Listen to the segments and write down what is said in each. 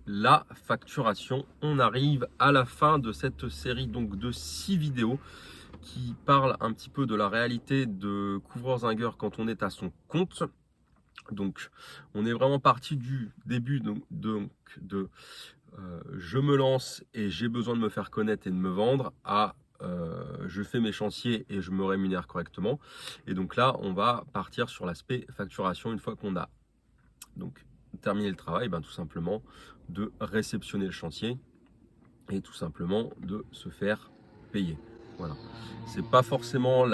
la facturation. On arrive à la fin de cette série donc de 6 vidéos qui parlent un petit peu de la réalité de couvreur-zingueur quand on est à son compte. Donc on est vraiment parti du début de je me lance et j'ai besoin de me faire connaître et de me vendre à je fais mes chantiers et je me rémunère correctement. Et donc là, on va partir sur l'aspect facturation une fois qu'on a donc terminé le travail, tout simplement de réceptionner le chantier et tout simplement de se faire payer. Voilà. C'est pas forcément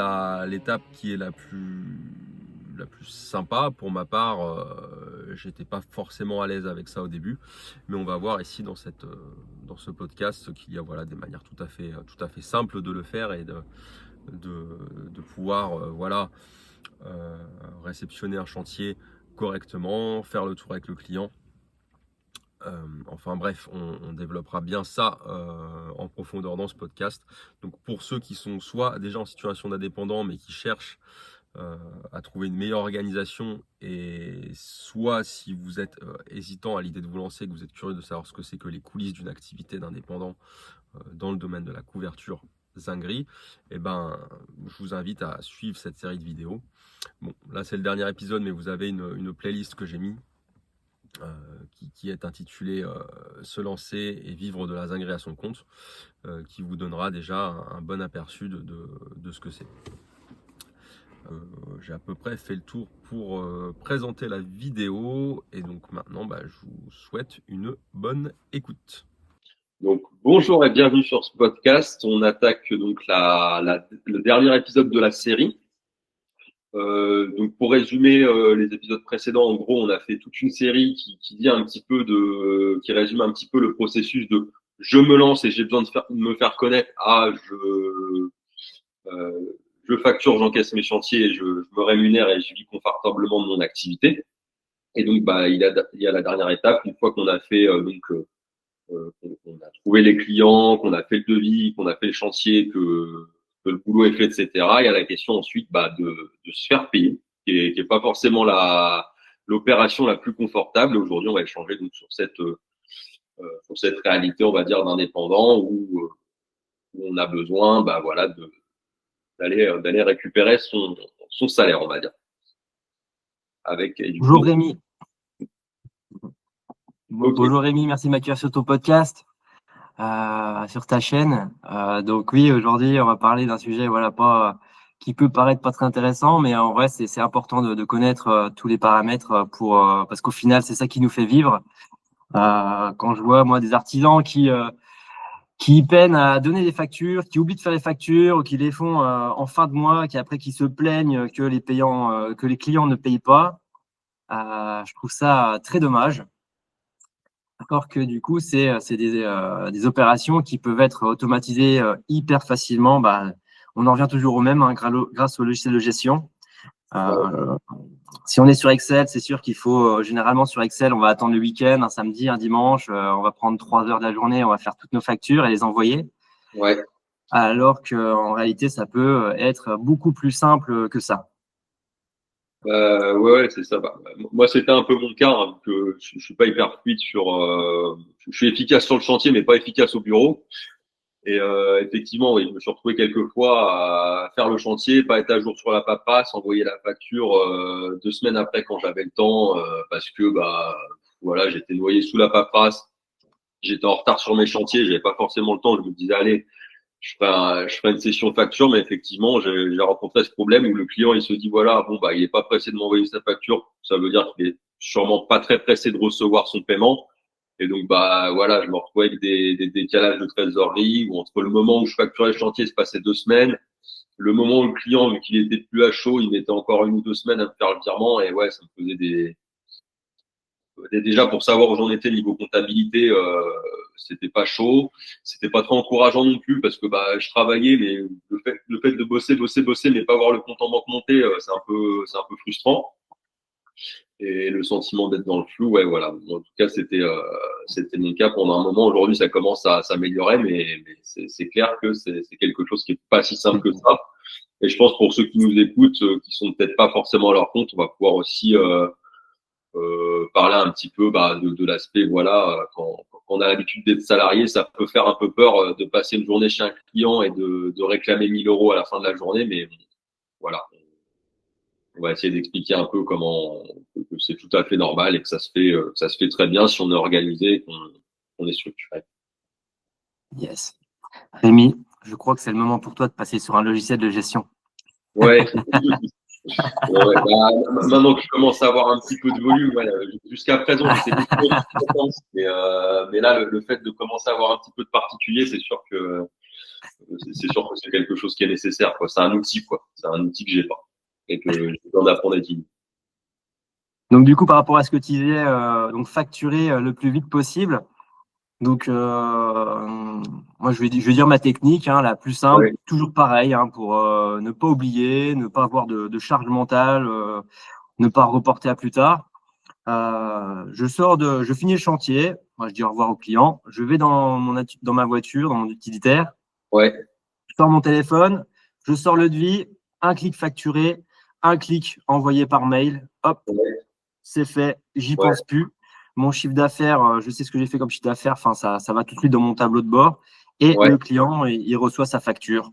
l'étape qui est la plus sympa. Pour ma part, j'étais pas forcément à l'aise avec ça au début, mais on va voir ici dans ce podcast qu'il y a des manières tout à fait simples de le faire et de pouvoir réceptionner un chantier correctement, faire le tour avec le client. Enfin bref, on développera bien ça en profondeur dans ce podcast. Donc pour ceux qui sont soit déjà en situation d'indépendant mais qui cherchent à trouver une meilleure organisation, et soit si vous êtes hésitant à l'idée de vous lancer, que vous êtes curieux de savoir ce que c'est que les coulisses d'une activité d'indépendant dans le domaine de la couverture zinguerie, je vous invite à suivre cette série de vidéos. Bon, là c'est le dernier épisode, mais vous avez une playlist que j'ai mis qui est intitulée Se lancer et vivre de la zinguerie à son compte, qui vous donnera déjà un bon aperçu de ce que c'est. J'ai à peu près fait le tour pour présenter la vidéo, et donc maintenant je vous souhaite une bonne écoute. Donc bonjour et bienvenue sur ce podcast. On attaque donc le dernier épisode de la série. Donc pour résumer les épisodes précédents, en gros, on a fait toute une série qui dit un petit peu qui résume un petit peu le processus de je me lance et j'ai besoin de me faire connaître. Je facture, j'encaisse mes chantiers et je me rémunère et je vis confortablement de mon activité. Et donc il y a la dernière étape, une fois qu'on a fait qu'on a trouvé les clients, qu'on a fait le devis, qu'on a fait le chantier, que le boulot est fait, etc. Il y a la question ensuite de se faire payer, qui est pas forcément l'opération la plus confortable. Aujourd'hui, on va échanger donc sur cette réalité, on va dire, d'indépendant où on a besoin, d'aller récupérer son salaire, on va dire. Bonjour Rémi. Bonjour Rémi, merci de m'accueillir sur ton podcast, sur ta chaîne. Donc oui, aujourd'hui, on va parler d'un sujet qui peut paraître pas très intéressant, mais en vrai, c'est important de connaître tous les paramètres parce qu'au final, c'est ça qui nous fait vivre. Quand je vois moi des artisans qui peinent à donner des factures, qui oublient de faire les factures ou qui les font en fin de mois, qui se plaignent que les clients ne payent pas, je trouve ça très dommage. Alors que du coup, c'est des opérations qui peuvent être automatisées hyper facilement. On en revient toujours au même grâce au logiciel de gestion. Si on est sur Excel, c'est sûr qu'il faut généralement sur Excel, on va attendre le week-end, un samedi, un dimanche, on va prendre 3 heures de la journée, on va faire toutes nos factures et les envoyer. Ouais. Alors qu'en réalité, ça peut être beaucoup plus simple que ça. Ouais, c'est ça. Moi, c'était un peu mon cas, hein, que je suis pas hyper fluide je suis efficace sur le chantier, mais pas efficace au bureau. Et effectivement, oui, je me suis retrouvé quelques fois à faire le chantier, pas être à jour sur la paperasse, envoyer la facture 2 semaines après quand j'avais le temps, parce que j'étais noyé sous la paperasse, j'étais en retard sur mes chantiers, j'avais pas forcément le temps. Je me disais allez, je ferai une session facture, mais effectivement, j'ai rencontré ce problème où le client, il se dit, il est pas pressé de m'envoyer sa facture. Ça veut dire qu'il est sûrement pas très pressé de recevoir son paiement. Et donc, je me retrouvais avec des décalages de trésorerie où entre le moment où je facturais le chantier, il se passait 2 semaines. Le moment où le client, vu qu'il était plus à chaud, il mettait encore 1 ou 2 semaines à me faire le virement. Et ouais, ça me faisait déjà pour savoir où j'en étais niveau comptabilité, c'était pas chaud, c'était pas trop encourageant non plus parce que je travaillais, mais le fait de bosser, mais pas voir le compte en banque monter, c'est un peu frustrant. Et le sentiment d'être dans le flou, ouais, voilà. En tout cas, c'était mon cas pendant un moment. Aujourd'hui, ça commence à s'améliorer, mais c'est clair que c'est quelque chose qui est pas si simple que ça. Et je pense pour ceux qui nous écoutent, qui sont peut-être pas forcément à leur compte, on va pouvoir aussi parler un petit peu de l'aspect, voilà, quand on a l'habitude d'être salarié, ça peut faire un peu peur de passer une journée chez un client et de réclamer 1 000 € à la fin de la journée, mais voilà, on va essayer d'expliquer un peu que c'est tout à fait normal et que ça se fait très bien si on est organisé et qu'on est structuré. Yes. Rémi, je crois que c'est le moment pour toi de passer sur un logiciel de gestion. Ouais. Ouais, maintenant que je commence à avoir un petit peu de volume, ouais, jusqu'à présent, j'étais plutôt content, mais là, le fait de commencer à avoir un petit peu de particulier, c'est sûr que c'est quelque chose qui est nécessaire, quoi. C'est un outil, quoi. C'est un outil que j'ai pas et que j'ai besoin d'apprendre à utiliser. Donc du coup, par rapport à ce que tu disais, donc facturer le plus vite possible. Donc moi je vais dire ma technique, hein, la plus simple, Ouais. toujours pareil, hein, pour ne pas oublier, ne pas avoir de charge mentale, ne pas reporter à plus tard. Je finis le chantier, moi je dis au revoir au client, je vais dans ma voiture, dans mon utilitaire, Ouais. je sors mon téléphone, je sors le devis, un clic facturé, un clic envoyé par mail, hop, Ouais. c'est fait, j'y Ouais. pense plus. Mon chiffre d'affaires, je sais ce que j'ai fait comme chiffre d'affaires, enfin ça va tout de suite dans mon tableau de bord. Et Ouais. le client, il reçoit sa facture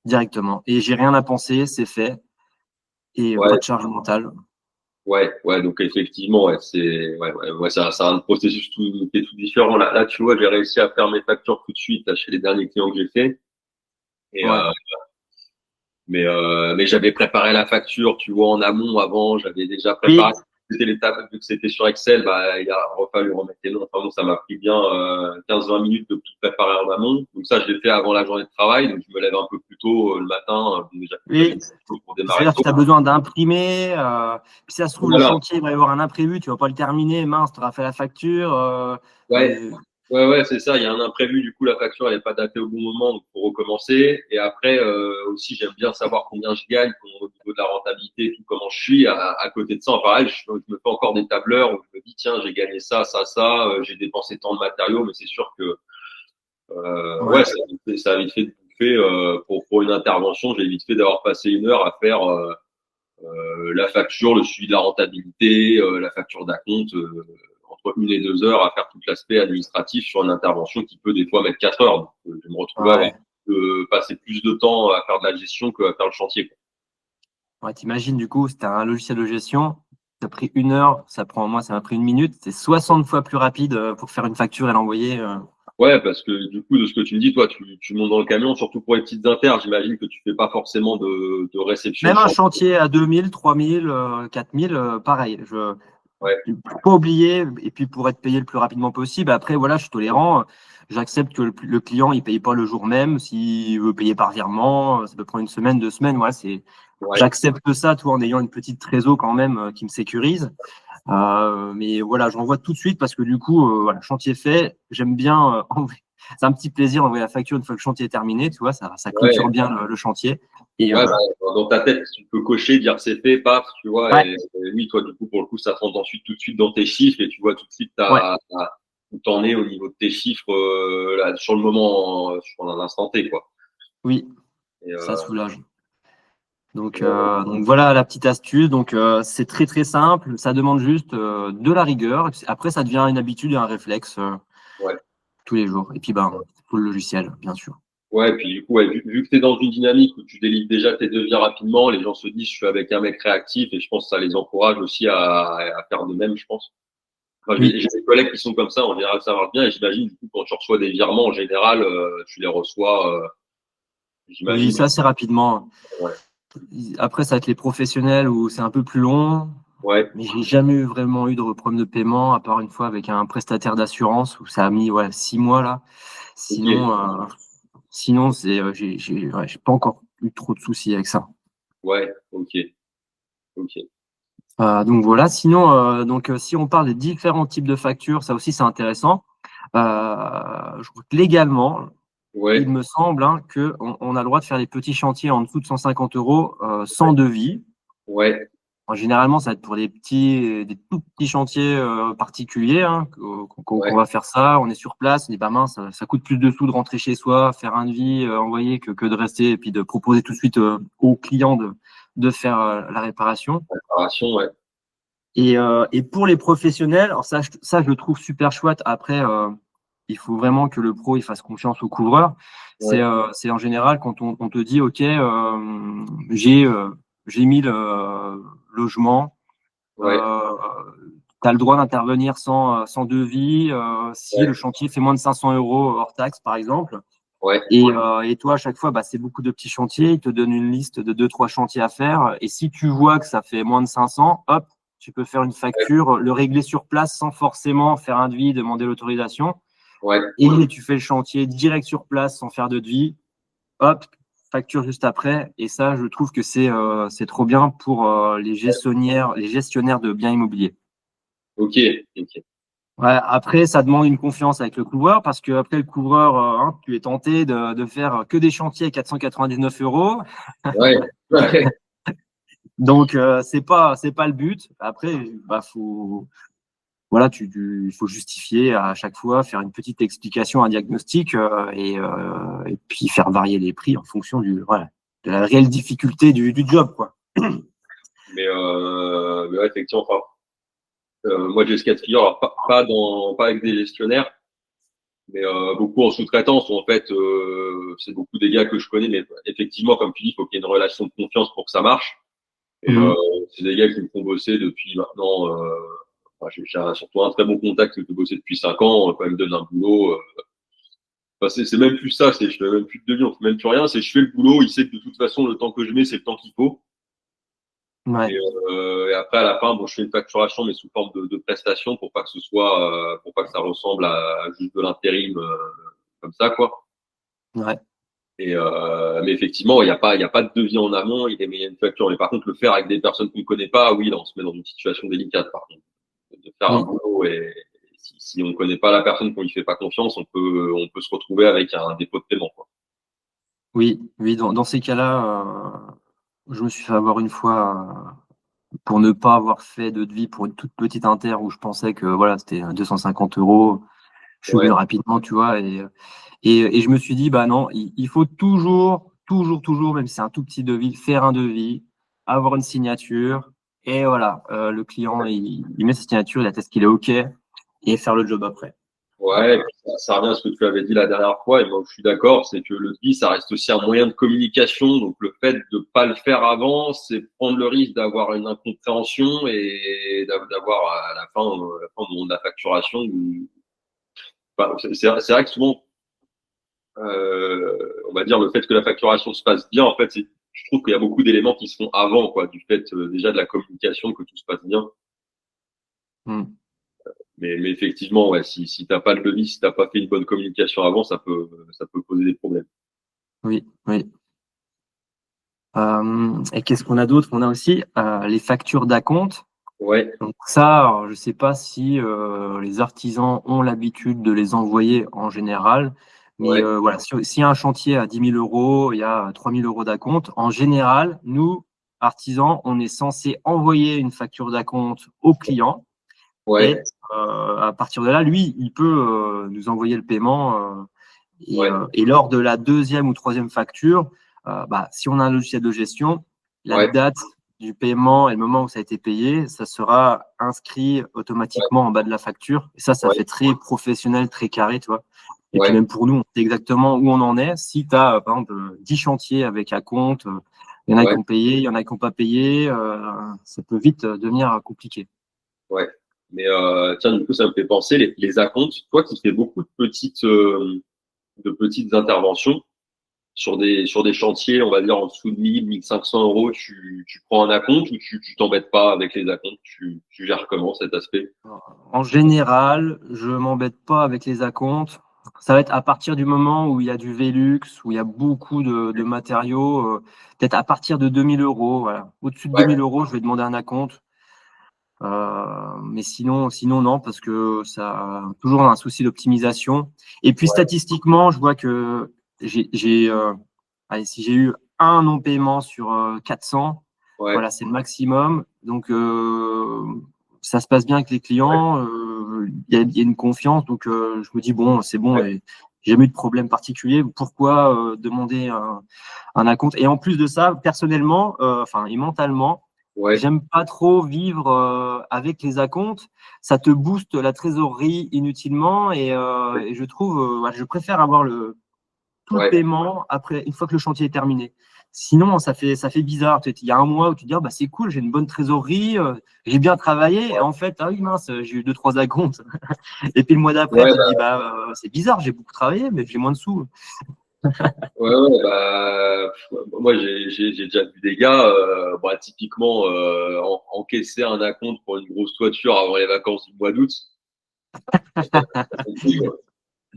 directement. Et j'ai rien à penser, c'est fait. Et pas Ouais. de charge mentale. Ouais. Donc effectivement, c'est un processus qui est tout différent. Là, tu vois, j'ai réussi à faire mes factures tout de suite là, chez les derniers clients que j'ai fait. Et Ouais. mais j'avais préparé la facture, tu vois, en amont avant, j'avais déjà Oui, préparé. C'était l'étape, vu que c'était sur Excel, il a fallu remettre les noms. Enfin bon, ça m'a pris bien 15-20 minutes de tout préparer en amont. Donc ça, je l'ai fait avant la journée de travail. Donc je me lève un peu plus tôt le matin, déjà oui. pour démarrer C'est-à-dire que tôt. tu as besoin d'imprimer. Puis si ça se trouve, le Voilà. chantier, il va y avoir un imprévu, tu vas pas le terminer. Mince, tu auras fait la facture. Ouais. Et- Ouais, c'est ça. Il y a un imprévu. Du coup, la facture, elle n'est pas datée au bon moment, donc faut recommencer. Et après, aussi, j'aime bien savoir combien je gagne au niveau de la rentabilité et tout, comment je suis. À côté de ça, en parallèle, je me fais encore des tableurs où je me dis, tiens, j'ai gagné ça, j'ai dépensé tant de matériaux, mais c'est sûr que, ouais. ça a vite fait de bouffer, pour une intervention, j'ai vite fait d'avoir passé 1 heure à faire, la facture, le suivi de la rentabilité, la facture d'acompte, entre 1 et 2 heures à faire tout l'aspect administratif sur une intervention qui peut des fois mettre 4 heures. Donc, je me retrouve à avoir Ouais. passer plus de temps à faire de la gestion qu'à faire le chantier, quoi. Ouais, t'imagines, du coup, si tu as un logiciel de gestion, ça a pris 1 heure, moi, ça m'a pris 1 minute. C'est 60 fois plus rapide pour faire une facture et l'envoyer. Ouais, parce que du coup, de ce que tu me dis, toi, tu montes dans le camion, surtout pour les petites inters. J'imagine que tu fais pas forcément de réception de Même un chantier. chantier à 2000, 3000, 4000, pareil. Ouais, Pas oublier, et puis pour être payé le plus rapidement possible. Après, voilà, je suis tolérant. J'accepte que le client, il paye pas le jour même. S'il veut payer par virement, ça peut prendre une semaine, 2 semaines. Voilà, ouais, j'accepte ça, tout en ayant une petite trésor quand même qui me sécurise. Mais voilà, j'envoie tout de suite parce que du coup, voilà, chantier fait. J'aime bien c'est un petit plaisir d'envoyer la facture une fois que le chantier est terminé. Tu vois, ça clôture ouais. bien le chantier. Et Ouais, dans ta tête, tu peux cocher, dire c'est fait, paf, tu vois, ouais, et oui, toi, du coup, pour le coup, ça te rentre ensuite tout de suite dans tes chiffres et tu vois tout de suite ouais, où t'en es au niveau de tes chiffres, là, sur le moment, sur un instant T, quoi. oui, Et, ça soulage. euh, Donc voilà la petite astuce. Donc c'est très très simple. Ça demande juste de la rigueur. Après, ça devient une habitude et un réflexe ouais. tous les jours. Et puis ben, faut le logiciel, bien sûr. Ouais, puis du coup, ouais, vu que tu es dans une dynamique où tu délivres déjà tes devis rapidement, les gens se disent je suis avec un mec réactif et je pense que ça les encourage aussi à faire de même, je pense. Enfin, Oui, j'ai des collègues qui sont comme ça, en général ça marche bien et j'imagine du coup quand tu reçois des virements en général, tu les reçois, oui, j'imagine. ça c'est rapidement. Ouais. Après, ça va être les professionnels où c'est un peu plus long. Ouais. Mais j'ai jamais vraiment eu de problème de paiement, à part une fois avec un prestataire d'assurance où ça a mis 6 mois là. Ok. Sinon j'ai pas encore eu trop de soucis avec ça. Ouais. Ok. Ok. Donc voilà. Sinon, si on parle des différents types de factures, ça aussi c'est intéressant. Je crois que légalement, il Ouais. me semble que on a le droit de faire des petits chantiers en dessous de 150 € sans devis. Ouais. Généralement, ça va être pour des tout petits chantiers particuliers qu'on Ouais. va faire ça. On est sur place, on dit bah mince, ça coûte plus de sous de rentrer chez soi, faire un devis, envoyer que de rester et puis de proposer tout de suite au client de faire la réparation. Préparation, ouais. Et pour les professionnels, alors ça, je le trouve super chouette. Après, il faut vraiment que le pro il fasse confiance au couvreur. Ouais. C'est en général quand on te dit, OK, j'ai 1000 logements, Ouais. tu as le droit d'intervenir sans devis si Ouais. le chantier fait moins de 500 euros hors taxe, par exemple. Ouais. Et toi, à chaque fois, bah, c'est beaucoup de petits chantiers. Ils te donnent une liste de 2-3 chantiers à faire. Et si tu vois que ça fait moins de 500, hop, tu peux faire une facture, le régler sur place sans forcément faire un devis, demander l'autorisation. Ouais. Et tu fais le chantier direct sur place sans faire de devis. Hop, facture juste après. Et ça, je trouve que c'est trop bien pour les gestionnaires de biens immobiliers. Ok. Ok. Ouais, après, ça demande une confiance avec le couvreur parce que après le couvreur, tu es tenté de faire que des chantiers à 499 euros. Ouais. Ouais. Donc, c'est pas le but. Après, bah, voilà, il faut justifier à chaque fois, faire une petite explication, un diagnostic et puis faire varier les prix en fonction voilà, de la réelle difficulté du job, quoi. Mais ouais, effectivement, enfin, moi, j'ai ce cas de figure, alors pas avec des gestionnaires, mais beaucoup en sous-traitance, où en fait, c'est beaucoup des gars que je connais, mais effectivement, comme tu dis, il faut qu'il y ait une relation de confiance pour que ça marche. Et Mhm. c'est des gars qui me font bosser depuis maintenant. Enfin, j'ai surtout un très bon contact qui me fait bosser depuis 5 ans. Quand ils me donne un boulot, enfin, c'est même plus ça. Je fais même plus de devis, on fait même plus rien. C'est je fais le boulot. Il sait que de toute façon, le temps que je mets, c'est le temps qu'il faut. Ouais, Et après, à la fin, bon, je fais une facturation, mais sous forme de prestation pour pas que ce soit, pour pas que ça ressemble à juste de l'intérim comme ça, quoi. ouais, Mais effectivement, il y a pas de devis en amont, il y a une facture. Mais par contre, le faire avec des personnes qu'on ne connaît pas, oui, là, on se met dans une situation délicate, par contre. De faire un oui, boulot et si on ne connaît pas la personne, qu'on lui fait pas confiance, on peut se retrouver avec un dépôt de paiement, quoi. oui, oui. Dans ces cas-là, je me suis fait avoir une fois pour ne pas avoir fait de devis pour une toute petite inter où je pensais que voilà, c'était 250 euros. Je suis Ouais, venu rapidement, tu vois, et je me suis dit, bah non, il faut toujours, même si c'est un tout petit devis, faire un devis, avoir une signature, et voilà, le client, il met sa signature, il atteste qu'il est OK, et faire le job après. ouais, et puis ça revient à ce que tu avais dit la dernière fois, et moi je suis d'accord, c'est que le devis, ça reste aussi un moyen de communication, donc le fait de pas le faire avant, c'est prendre le risque d'avoir une incompréhension et d'avoir à la fin de la facturation, enfin, c'est vrai que souvent, on va dire le fait que la facturation se passe bien, en fait, je trouve qu'il y a beaucoup d'éléments qui se font avant, quoi, du fait déjà de la communication, que tout se passe bien. Hmm. Mais effectivement, ouais, si t'as pas de devis, si t'as pas fait une bonne communication avant, ça peut poser des problèmes. Oui, oui. Et qu'est-ce qu'on a d'autre? On a aussi les factures d'acompte. Ouais, Donc ça, alors, je sais pas si les artisans ont l'habitude de les envoyer en général, mais ouais, voilà, s'il y a un chantier à 10 000 euros, il y a 3 000 euros d'acompte, en général, nous, artisans, on est censé envoyer une facture d'acompte au client et ouais, à partir de là, lui, il peut nous envoyer le paiement ouais, et lors de la deuxième ou troisième facture, bah, si on a un logiciel de gestion, la ouais, date du paiement et le moment où ça a été payé, ça sera inscrit automatiquement en bas de la facture. Et ça ouais, fait très professionnel, très carré, tu vois. Et puis ouais, même pour nous, on sait exactement où on en est. Si tu as, par exemple, 10 chantiers avec un compte, il y en a qui ouais, ont payé, il y en a qui n'ont pas payé, ça peut vite devenir compliqué. ouais. Mais tiens, du coup, ça me fait penser les acomptes. Toi qui fais beaucoup de petites interventions sur des chantiers, on va dire en dessous de 1 500 euros, tu prends un acompte ou tu t'embêtes pas avec les acomptes, tu gères comment cet aspect? En général, je m'embête pas avec les acomptes. Ça va être à partir du moment où il y a du Velux, où il y a beaucoup de matériaux, peut-être à partir de 2 000 euros. Voilà. Au-dessus de 2 Ouais, 000 euros, je vais demander un acompte. Mais sinon non, parce que ça a toujours un souci d'optimisation. Et puis ouais, statistiquement, je vois que si j'ai eu un non-paiement sur 400, ouais, voilà, c'est le maximum. Donc ça se passe bien avec les ouais, clients, il y a une confiance. Donc je me dis bon, c'est bon, et j'ai jamais eu de problème particulier. Pourquoi demander un acompte? Et en plus de ça, personnellement, enfin et mentalement, Ouais, J'aime pas trop vivre avec les acomptes. Ça te booste la trésorerie inutilement et je trouve, je préfère avoir tout le ouais, paiement après, une fois que le chantier est terminé. Sinon, ça fait bizarre. Il y a un mois où tu te dis, ah, bah, c'est cool, j'ai une bonne trésorerie, j'ai bien travaillé. Et en fait, ah oui, mince, j'ai eu 2, 3 acomptes. Et puis le mois d'après, ouais, tu te dis, c'est bizarre, j'ai beaucoup travaillé, mais j'ai moins de sous. ouais, bah, moi, j'ai déjà vu des gars, bah, typiquement, encaisser un acompte pour une grosse toiture avant les vacances du mois d'août.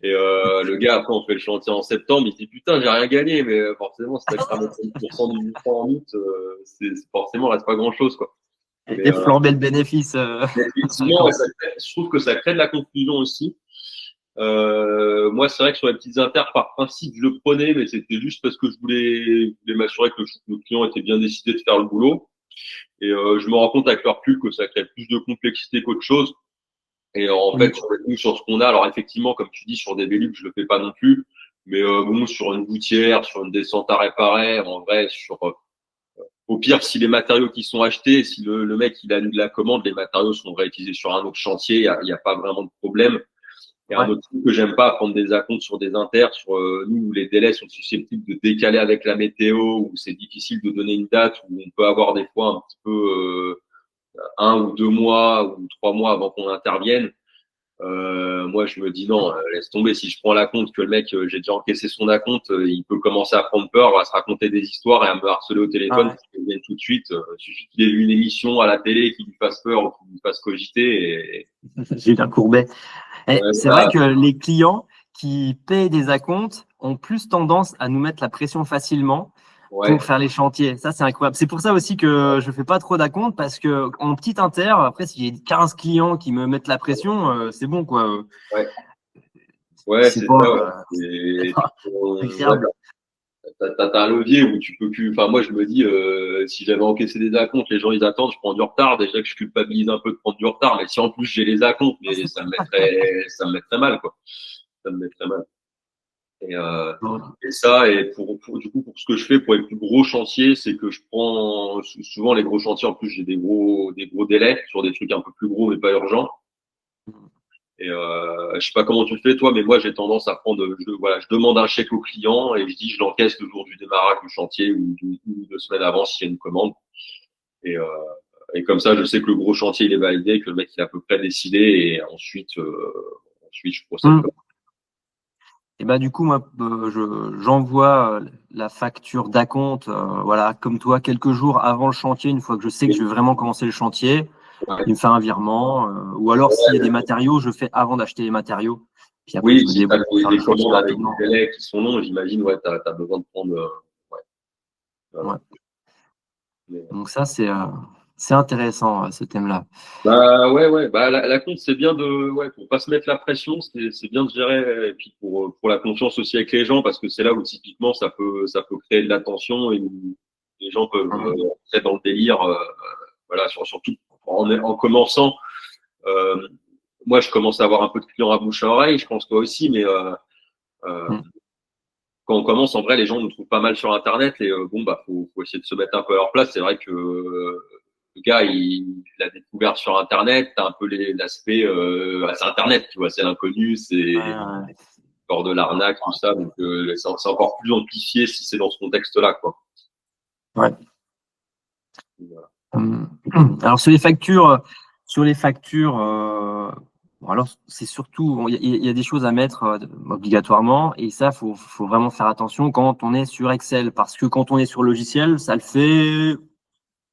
Et le gars, après, on fait le chantier en septembre, il dit putain, j'ai rien gagné, mais forcément, si t'as cramé 30% du montant en août, forcément, il reste pas grand chose, quoi. Mais Et flamber le bénéfice. effectivement, ouais, je trouve que ça crée de la confusion aussi. Moi, c'est vrai que sur les petites inters, par principe, je le prenais, mais c'était juste parce que je voulais m'assurer que le client était bien décidé de faire le boulot. Et je me rends compte avec le recul que ça crée plus de complexité qu'autre chose. Et en Oui. fait, sur ce qu'on a, alors effectivement, comme tu dis, sur des Vélib, je le fais pas non plus. Mais bon, sur une gouttière, sur une descente à réparer, en vrai, au pire, si les matériaux qui sont achetés, si le mec il annule la commande, les matériaux sont réutilisés sur un autre chantier, il y a pas vraiment de problème. Et un Ouais. autre truc que j'aime pas, prendre des acomptes sur des inters, sur nous où les délais sont susceptibles de décaler avec la météo, où c'est difficile de donner une date, où on peut avoir des fois un petit peu 1 ou 2 mois ou 3 mois avant qu'on intervienne. Moi, je me dis non, laisse tomber. Si je prends la compte que le mec, j'ai déjà encaissé son acompte, il peut commencer à prendre peur, à se raconter des histoires et à me harceler au téléphone Ouais. pour qu'il vienne tout de suite. Il suffit qu'il ait vu une émission à la télé qui lui fasse peur ou qui lui fasse cogiter. Et Julien Courbet. Et ouais, c'est vrai voilà. que les clients qui payent des acomptes ont plus tendance à nous mettre la pression facilement Ouais, pour faire les chantiers. Ça, c'est incroyable. C'est pour ça aussi que je fais pas trop d'acomptes parce que en petite inter, après, si j'ai 15 clients qui me mettent la pression, c'est bon, quoi. ouais, ouais, C'est c'est pas, ça. Ouais. c'est Et pas ouais, agréable. t'as un levier où tu peux plus. Enfin, moi, je me dis, si j'avais encaissé des acomptes, les gens ils attendent, je prends du retard. Déjà que je culpabilise un peu de prendre du retard, mais si en plus j'ai les acomptes, mais ça me mettrait mal, quoi. Ça me mettrait mal. Et, euh, Bon. et ça, et du coup, pour ce que je fais pour les plus gros chantiers, c'est que je prends souvent les gros chantiers. En plus, j'ai des gros délais sur des trucs un peu plus gros, mais pas urgents. Et je sais pas comment tu le fais toi, mais moi j'ai tendance à prendre, voilà, je demande un chèque au client et je dis je l'encaisse le jour du démarrage du chantier ou 2 semaines avant s'il y a une commande. Et, euh, et comme ça, je sais que le gros chantier il est validé, que le mec il est à peu près décidé et ensuite je procède Hum. comme Et bah du coup, moi, j'envoie la facture d'acompte, voilà, comme toi, quelques jours avant le chantier, une fois que je sais que je vais vraiment commencer le chantier. ça. Ouais. Il me fait un virement, ou alors s'il y a des matériaux, je fais avant d'acheter les matériaux. Puis après, Oui, je me si tu as débrouille pour faire des le chantier commandes avec des rapidement. délais qui sont longs, j'imagine, ouais, tu as besoin de prendre. Ouais, voilà. Ouais. Mais, Donc ça, c'est intéressant, ce thème-là. bah ouais, ouais, bah la compte c'est bien ouais, pour pas se mettre la pression, c'est bien de gérer, et puis pour la confiance aussi avec les gens, parce que c'est là où typiquement ça peut créer de la tension et où les gens peuvent Hum. être dans le délire, voilà, surtout en commençant. Euh, Moi, je commence à avoir un peu de clients à bouche à oreille, je pense toi aussi, mais euh, Hum. quand on commence, en vrai, les gens nous trouvent pas mal sur Internet et bon, bah, faut essayer de se mettre un peu à leur place. C'est vrai que le gars, il l'a découvert sur Internet. T'as un peu l'aspect, c'est Internet, tu vois, c'est l'inconnu, c'est Ouais, peur de l'arnaque, tout ça. Donc, c'est encore plus amplifié si c'est dans ce contexte-là, quoi. ouais. Voilà. Alors sur les factures, bon, alors c'est surtout, bon, il y a des choses à mettre obligatoirement, et ça, faut vraiment faire attention quand on est sur Excel, parce que quand on est sur logiciel, ça le fait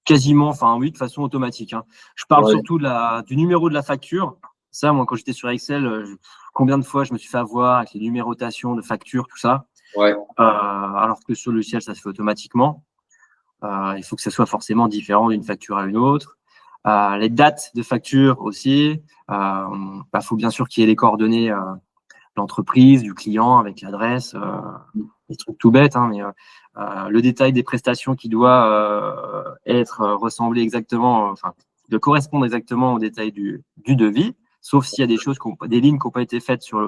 quasiment, enfin oui, de façon automatique, hein. Je parle Ouais, surtout du numéro de la facture. Ça, moi, quand j'étais sur Excel, combien de fois je me suis fait avoir avec les numérotations de factures, tout ça, ouais, alors que sur le logiciel, ça se fait automatiquement. Il faut que ça soit forcément différent d'une facture à une autre. Les dates de facture aussi. Faut bien sûr qu'il y ait les coordonnées de l'entreprise, du client avec l'adresse, des trucs tout bêtes, hein, mais le détail des prestations qui doit être ressemblé exactement, enfin, de correspondre exactement au détail du devis, sauf s'il y a des choses, des lignes qui n'ont pas été faites sur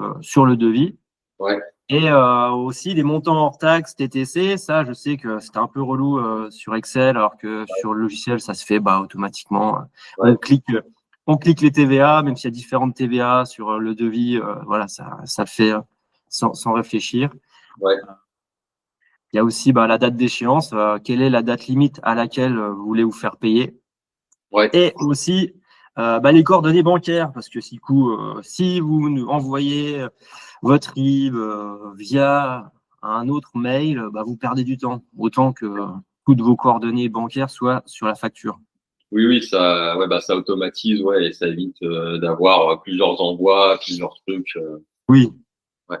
le devis. ouais. Et aussi les montants hors taxes, TTC, ça, je sais que c'était un peu relou sur Excel, alors que sur le logiciel, ça se fait automatiquement. Ouais. On clique les TVA, même s'il y a différentes TVA sur le devis, voilà, ça le fait sans réfléchir. Ouais. Il y a aussi la date d'échéance. Quelle est la date limite à laquelle vous voulez vous faire payer? Ouais. Et aussi les coordonnées bancaires, parce que si vous nous envoyez votre RIB via un autre mail, vous perdez du temps, autant que toutes vos coordonnées bancaires soient sur la facture. Oui, ça, ça automatise, ouais, et ça évite d'avoir plusieurs envois, plusieurs trucs. Oui. Ouais.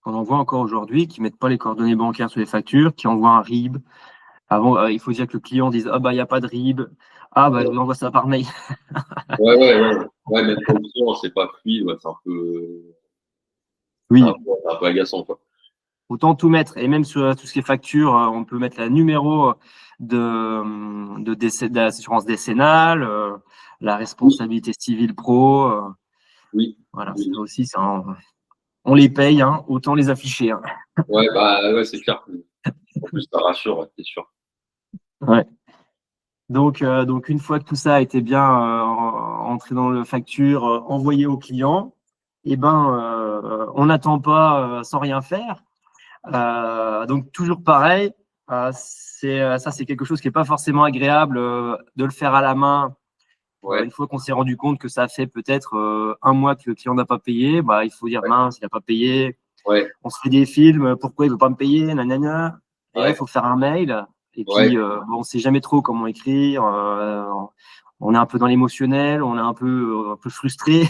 On en voit encore aujourd'hui qui mettent pas les coordonnées bancaires sur les factures, qui envoient un RIB. Avant, il faut dire que le client dise il n'y a pas de RIB. Je vous envoie ça par mail. Ouais, même pour le client, c'est pas fluide, ouais, Oui. c'est un peu agaçant, quoi. Autant tout mettre. Et même sur tout ce qui est facture, on peut mettre le numéro d'assurance décennale, la responsabilité civile pro. Oui. Voilà, Oui. ça aussi, on les paye, hein, autant les afficher. Hein. Ouais, c'est clair. En plus, ça rassure, ouais, c'est sûr. Ouais. Donc, une fois que tout ça a été bien entré dans la facture, envoyé au client, on n'attend pas sans rien faire. Donc toujours pareil, c'est quelque chose qui n'est pas forcément agréable de le faire à la main. Ouais. Une fois qu'on s'est rendu compte que ça fait peut-être un mois que le client n'a pas payé, il faut dire mince, il n'a pas payé. Ouais. On se fait des films, pourquoi il ne veut pas me payer, nanana. Et là, il faut faire un mail. Et puis, on ne sait jamais trop comment écrire. On est un peu dans l'émotionnel, on est un peu frustré.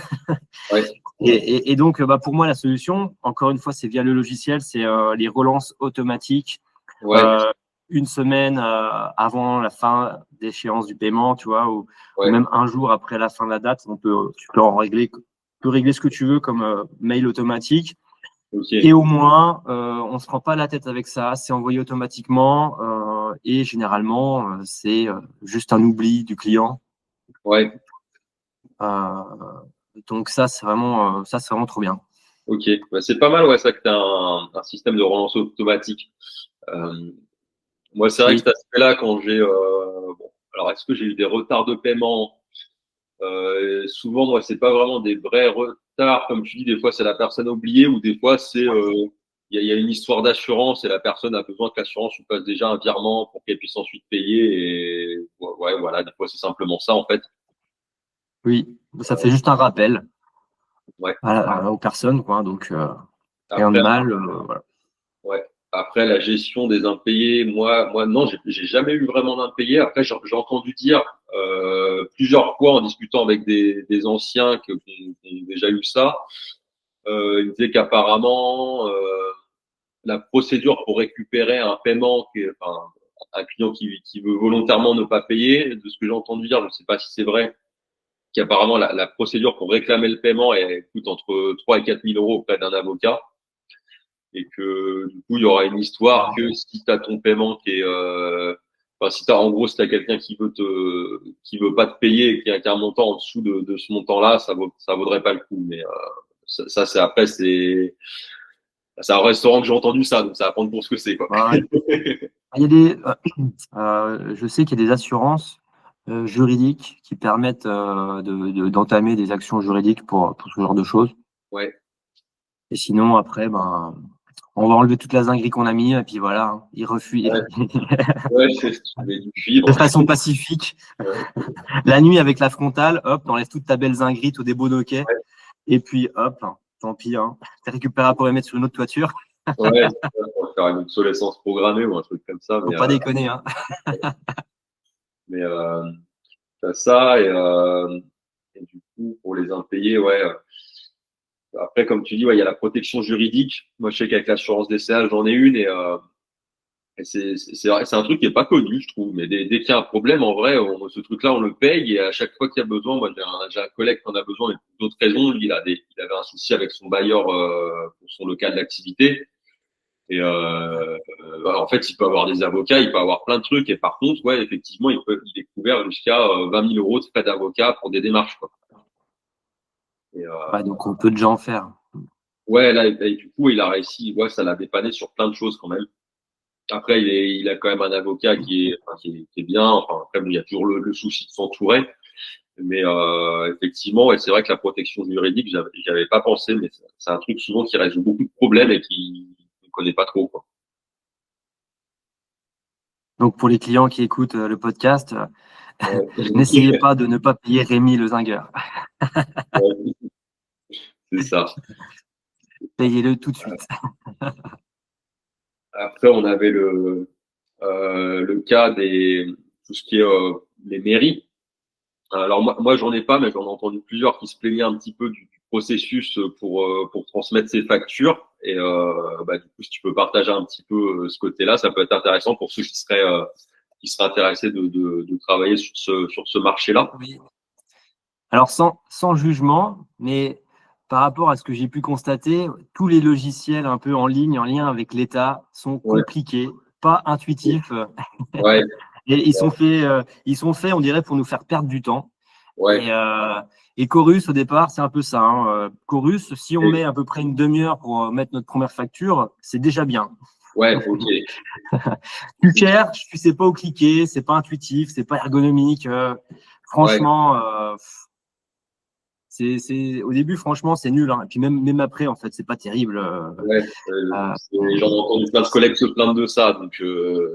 Ouais. Et donc, pour moi, la solution, encore une fois, c'est via le logiciel, c'est les relances automatiques. Ouais. Une semaine avant la fin d'échéance du paiement, tu vois, ou même un jour après la fin de la date, tu peux régler ce que tu veux comme mail automatique. Okay. Et au moins, on se prend pas la tête avec ça, c'est envoyé automatiquement et généralement, c'est juste un oubli du client. Ouais. Donc ça, c'est vraiment trop bien. Ok, c'est pas mal, ouais, ça que tu as un système de relance automatique. Moi, c'est vrai que cet aspect-là, quand alors est-ce que j'ai eu des retards de paiement? Souvent, moi, c'est pas vraiment des vrais retards, comme tu dis, des fois c'est la personne oubliée ou des fois c'est il y a une histoire d'assurance et la personne a besoin que l'assurance lui fasse déjà un virement pour qu'elle puisse ensuite payer et ouais, voilà, des fois c'est simplement ça en fait. Oui, ça fait juste un rappel Ouais. aux personnes, quoi. Donc rien Après, de mal. Voilà. ouais. Après, la gestion des impayés, moi, non, j'ai jamais eu vraiment d'impayés. Après, j'ai entendu dire plusieurs fois en discutant avec des anciens qui ont déjà eu ça. Ils disaient qu'apparemment, la procédure pour récupérer un paiement, enfin, un client qui veut volontairement ne pas payer, de ce que j'ai entendu dire, je ne sais pas si c'est vrai, qu'apparemment la procédure pour réclamer le paiement elle coûte entre 3 et 4 000 euros auprès d'un avocat. Et que du coup il y aura une histoire que si tu as ton paiement qui est enfin si t'as en gros si t'as quelqu'un qui veut pas te payer et qui a un montant en dessous de ce montant là, ça vaudrait pas le coup, mais ça c'est après c'est un restaurant que j'ai entendu ça, donc ça va prendre pour ce que c'est quoi. Il y a des je sais qu'il y a des assurances juridiques qui permettent d'entamer des actions juridiques pour ce genre de choses. Ouais. Et sinon après on va enlever toute la zinguerie qu'on a mis et puis voilà, hein, il refuse. Ouais, c'est du cuivre. De façon pacifique. La nuit avec la frontale, hop, t'enlèves toute ta belle zinguerie, tout des beaux dockets. Ouais. Et puis hop, tant pis, hein. T'es récupérable pour les mettre sur une autre toiture. Ouais, pour faire une obsolescence programmée ou un truc comme ça. Faut pas déconner, hein. Mais t'as ça et du coup pour les impayés, ouais. Après, comme tu dis, ouais, il y a la protection juridique. Moi, je sais qu'avec l'assurance DCA, j'en ai une et c'est un truc qui est pas connu, je trouve. Mais dès qu'il y a un problème, en vrai, ce truc-là, on le paye et à chaque fois qu'il y a besoin, moi, j'ai un collègue qui en a besoin, mais pour d'autres raisons, il avait un souci avec son bailleur pour son local d'activité. Et en fait, il peut avoir des avocats, il peut avoir plein de trucs. Et par contre, ouais, effectivement, il est couvert jusqu'à 20 000 euros de frais d'avocat pour des démarches, quoi. Ouais, donc on peut déjà en faire. Ouais, là, du coup, il a réussi. Ouais, ça l'a dépanné sur plein de choses quand même. Après, il a quand même un avocat qui est bien. Enfin, après, bon, il y a toujours le souci de s'entourer. Mais effectivement, ouais, c'est vrai que la protection juridique, j'avais pas pensé, mais c'est un truc souvent qui résout beaucoup de problèmes et qui ne connaît pas trop, quoi. Donc, pour les clients qui écoutent le podcast, n'essayez Ouais. pas de ne pas payer Rémi le zingueur. Ouais, c'est ça. Payez-le tout de suite. Après, on avait le cas tout ce qui est les mairies. Alors moi j'en ai pas, mais j'en ai entendu plusieurs qui se plaignaient un petit peu du processus pour transmettre ces factures. Et du coup, si tu peux partager un petit peu ce côté-là, ça peut être intéressant pour ceux qui seraient intéressés de travailler sur ce marché-là. Oui. Alors, sans jugement, mais par rapport à ce que j'ai pu constater, tous les logiciels un peu en ligne, en lien avec l'État, sont Ouais, compliqués, pas intuitifs, ouais, et ils sont faits, on dirait, pour nous faire perdre du temps. ouais. Et, euh, et Chorus, au départ, c'est un peu ça, hein. Chorus, si on Et- met à peu près une demi-heure pour mettre notre première facture, c'est déjà bien. ouais, ok. Tu cherches, tu sais pas où cliquer, c'est pas intuitif, c'est pas ergonomique. Ouais, Franchement, au début, franchement, c'est nul, hein. Et puis même après, en fait, c'est pas terrible. ouais. Euh, J'en ai entendu plein de collègues se plaindre de ça, donc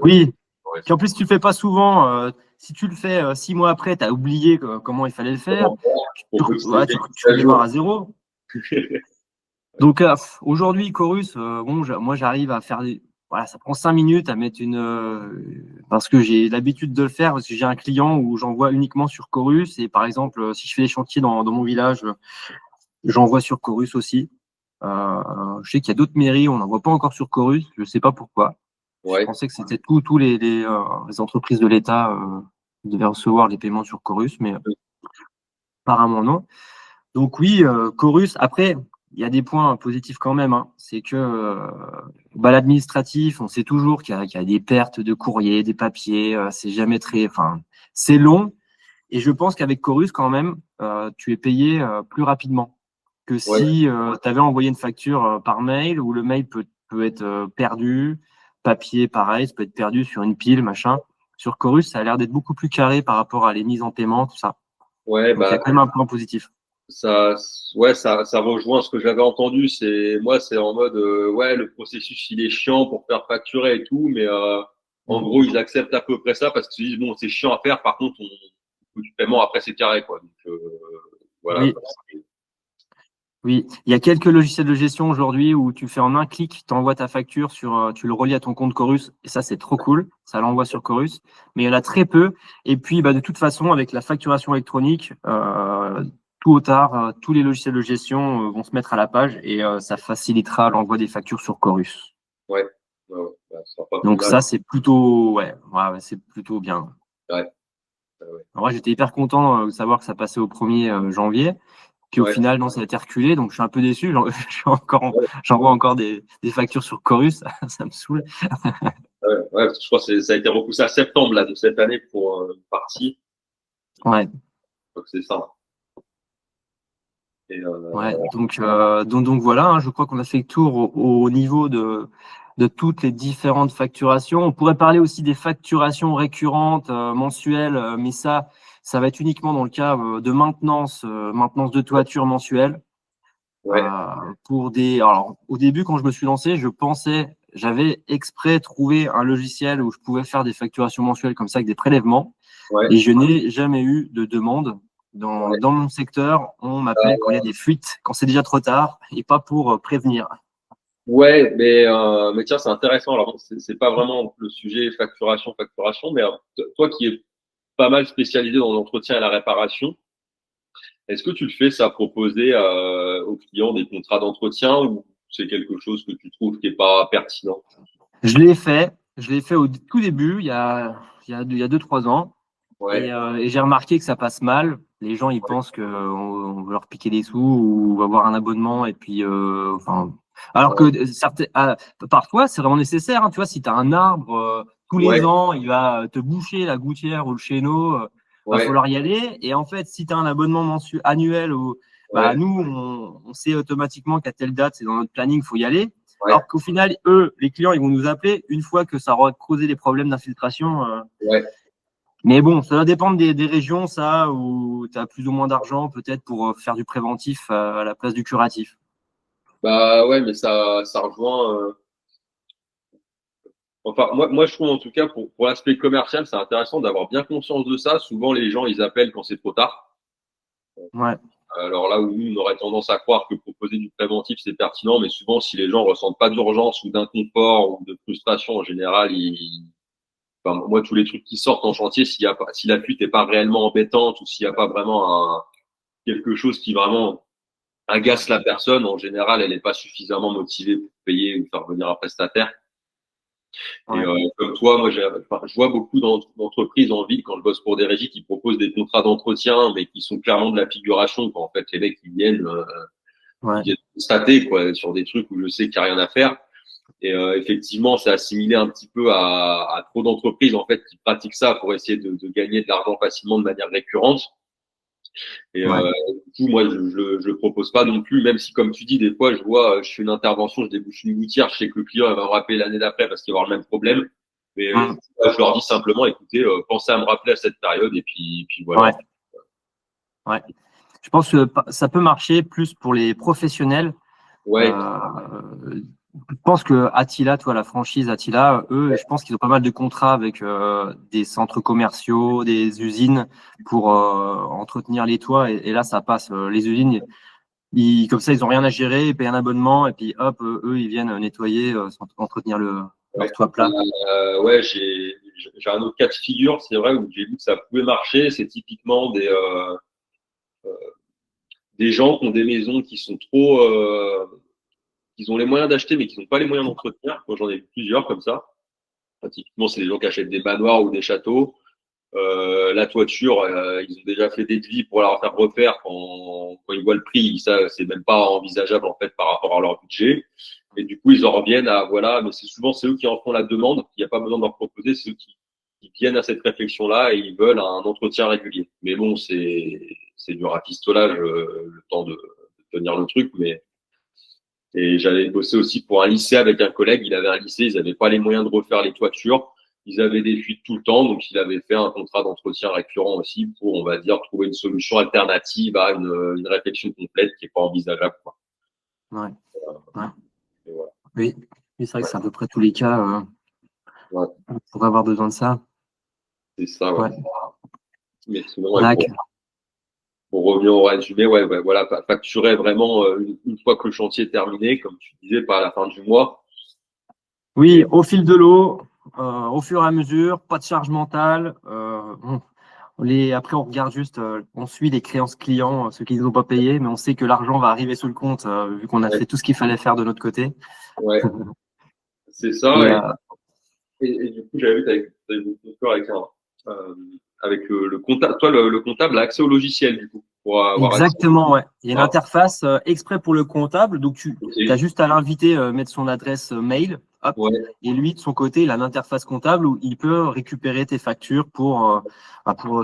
oui. ouais. Puis en plus, tu le fais pas souvent. Si tu le fais 6 mois après, tu as oublié comment il fallait le faire. Comment faire pour que c'est Ouais, tu à redémarres jour. à zéro. Donc aujourd'hui, Chorus, bon, moi j'arrive à faire voilà, ça prend 5 minutes à mettre parce que j'ai l'habitude de le faire, parce que j'ai un client où j'envoie uniquement sur Chorus. Et par exemple, si je fais des chantiers dans mon village, j'envoie sur Chorus aussi. Je sais qu'il y a d'autres mairies, on n'envoie pas encore sur Chorus, je sais pas pourquoi. Je Ouais, pensais que c'était tous les entreprises de l'État devaient recevoir les paiements sur Chorus, mais apparemment non. Donc oui, Chorus. Après, il y a des points positifs quand même, hein. C'est que l'administratif, on sait toujours qu'il y a des pertes de courrier, des papiers. C'est jamais enfin, c'est long. Et je pense qu'avec Chorus, quand même, tu es payé plus rapidement que ouais, si tu avais envoyé une facture par mail, où le mail peut être perdu. Papier, pareil, ça peut être perdu sur une pile, machin. Sur Chorus, ça a l'air d'être beaucoup plus carré par rapport à les mises en paiement, tout ça. ouais, Donc il y a quand même un point positif. ça, ouais, ça rejoint ce que j'avais entendu. C'est en mode, ouais, le processus il est chiant pour faire facturer et tout, mais en gros ils acceptent à peu près ça parce qu'ils se disent bon, c'est chiant à faire. Par contre, du paiement après c'est carré quoi. Donc voilà. Oui, oui. Il y a quelques logiciels de gestion aujourd'hui où tu fais en un clic, tu envoies ta facture tu le relis à ton compte Chorus, et ça c'est trop cool. Ça l'envoie sur Chorus, mais il y en a très peu. Et puis de toute façon, avec la facturation électronique, tôt ou tard, tous les logiciels de gestion vont se mettre à la page et ça facilitera l'envoi des factures sur Chorus. Ouais, ouais, ouais, ça sera pas plus Donc mal. ça c'est plutôt, ouais, c'est plutôt bien. Ouais, ouais, En vrai, j'étais hyper content de savoir que ça passait au 1er janvier. Puis au ouais, final, non, ça a été reculé, donc je suis un peu déçu. ouais, J'envoie encore des factures sur Chorus, ça me saoule. ouais, parce que je crois que ça a été repoussé à septembre là de cette année pour une partie. Ouais, Je crois que c'est ça. Et ouais. Donc voilà, hein, je crois qu'on a fait le tour au niveau de toutes les différentes facturations. On pourrait parler aussi des facturations récurrentes, mensuelles, mais ça va être uniquement dans le cas de maintenance de toiture mensuelle. ouais, Alors, au début, quand je me suis lancé, j'avais exprès trouvé un logiciel où je pouvais faire des facturations mensuelles comme ça avec des prélèvements, ouais, et je n'ai jamais eu de demande. ouais. Dans mon secteur, on m'appelle quand il y a des fuites, quand c'est déjà trop tard, et pas pour prévenir. Ouais, mais tiens, c'est intéressant. Alors, c'est pas vraiment le sujet facturation, mais toi qui es pas mal spécialisé dans l'entretien et la réparation, est-ce que tu le fais ça proposer aux clients des contrats d'entretien ou c'est quelque chose que tu trouves qui est pas pertinent? Je l'ai fait au tout début, il y a 2, 3 ans, Ouais, et j'ai remarqué que ça passe mal. Les gens, ils pensent qu'on veut leur piquer des sous ou avoir un abonnement, et puis, enfin, alors ouais, que parfois, c'est vraiment nécessaire, hein. Tu vois, si tu as un arbre, tous les ouais, ans, il va te boucher la gouttière ou le chéneau, va ouais, falloir y aller. Et en fait, si tu as un abonnement annuel bah, nous, on sait automatiquement qu'à telle date, c'est dans notre planning, il faut y aller. Ouais. Alors qu'au final, eux, les clients, ils vont nous appeler une fois que ça aura causé des problèmes d'infiltration. Ouais. Mais bon, ça va dépendre des régions, ça, où tu as plus ou moins d'argent, peut-être, pour faire du préventif à la place du curatif. Bah ouais, mais ça rejoint. Enfin, moi, je trouve en tout cas pour l'aspect commercial, c'est intéressant d'avoir bien conscience de ça. Souvent, les gens, ils appellent quand c'est trop tard. Ouais. Alors là où nous, on aurait tendance à croire que proposer du préventif, c'est pertinent, mais souvent, si les gens ressentent pas d'urgence ou d'inconfort ou de frustration, en général, enfin, moi, tous les trucs qui sortent en chantier, si la fuite est pas réellement embêtante ou s'il y a pas vraiment quelque chose qui vraiment agace la personne, en général, elle n'est pas suffisamment motivée pour payer ou faire venir un prestataire. Et Ouais. comme toi, moi, je vois beaucoup d'entreprises en ville quand je bosse pour des régies qui proposent des contrats d'entretien, mais qui sont clairement de la figuration. Quand en fait, les mecs ils viennent constater quoi sur des trucs où je sais qu'il n'y a rien à faire. Et effectivement, c'est assimilé un petit peu à trop d'entreprises en fait qui pratiquent ça pour essayer de gagner de l'argent facilement de manière récurrente. Et Ouais. du coup, moi, je le propose pas non plus, même si, comme tu dis, des fois, je vois, je fais une intervention, je débouche une gouttière, je sais que le client il va me rappeler l'année d'après parce qu'il va avoir le même problème. Mais je leur dis simplement, écoutez, pensez à me rappeler à cette période et puis voilà. Ouais. Ouais. Je pense que ça peut marcher plus pour les professionnels. Ouais, Je pense que Attila, toi, la franchise Attila, eux, je pense qu'ils ont pas mal de contrats avec des centres commerciaux, des usines pour entretenir les toits. Et là, ça passe. Les usines, comme ça, ils ont rien à gérer, ils payent un abonnement et puis hop, eux, ils viennent nettoyer, entretenir ouais. leur toit plat. Ouais, j'ai un autre cas de figure, c'est vrai, où j'ai vu que ça pouvait marcher. C'est typiquement des gens qui ont des maisons qui sont trop, qu'ils ont les moyens d'acheter, mais qui n'ont pas les moyens d'entretenir. Moi, j'en ai vu plusieurs comme ça. Enfin, typiquement, c'est des gens qui achètent des manoirs ou des châteaux. La toiture, ils ont déjà fait des devis pour la faire refaire quand ils voient le prix. Ça, c'est même pas envisageable en fait par rapport à leur budget. Et du coup, ils en reviennent à voilà, mais c'est eux qui en font la demande. Il n'y a pas besoin de leur proposer, c'est eux qui viennent à cette réflexion-là et ils veulent un entretien régulier. Mais bon, c'est du rafistolage, le temps de tenir le truc, mais et j'avais bossé aussi pour un lycée avec un collègue. Il avait un lycée, ils n'avaient pas les moyens de refaire les toitures. Ils avaient des fuites tout le temps, donc il avait fait un contrat d'entretien récurrent aussi pour, on va dire, trouver une solution alternative à une réflexion complète qui est pas envisageable, quoi. Ouais. Ouais. Et voilà. Oui, c'est vrai que c'est à peu près tous les cas. Ouais. On pourrait avoir besoin de ça. C'est ça, ouais. Ouais. Mais sinon, ouais, pour revenir au résumé, ouais, voilà, facturer vraiment une fois que le chantier est terminé, comme tu disais, pas à la fin du mois. Oui, au fil de l'eau, au fur et à mesure, pas de charge mentale. Après, on regarde juste, on suit les créances clients, ceux qui n'ont pas payé, mais on sait que l'argent va arriver sous le compte vu qu'on a fait tout ce qu'il fallait faire de notre côté. Ouais, c'est ça. Et du coup, j'avais vu que tu avais beaucoup avec le comptable. Toi, le comptable a accès au logiciel, du coup, pour avoir accès. Exactement, ouais. Il y a une Ah, interface exprès pour le comptable. Donc, tu as juste à l'inviter, mettre son adresse mail. Hop, ouais, et lui, de son côté, il a une interface comptable où il peut récupérer tes factures pour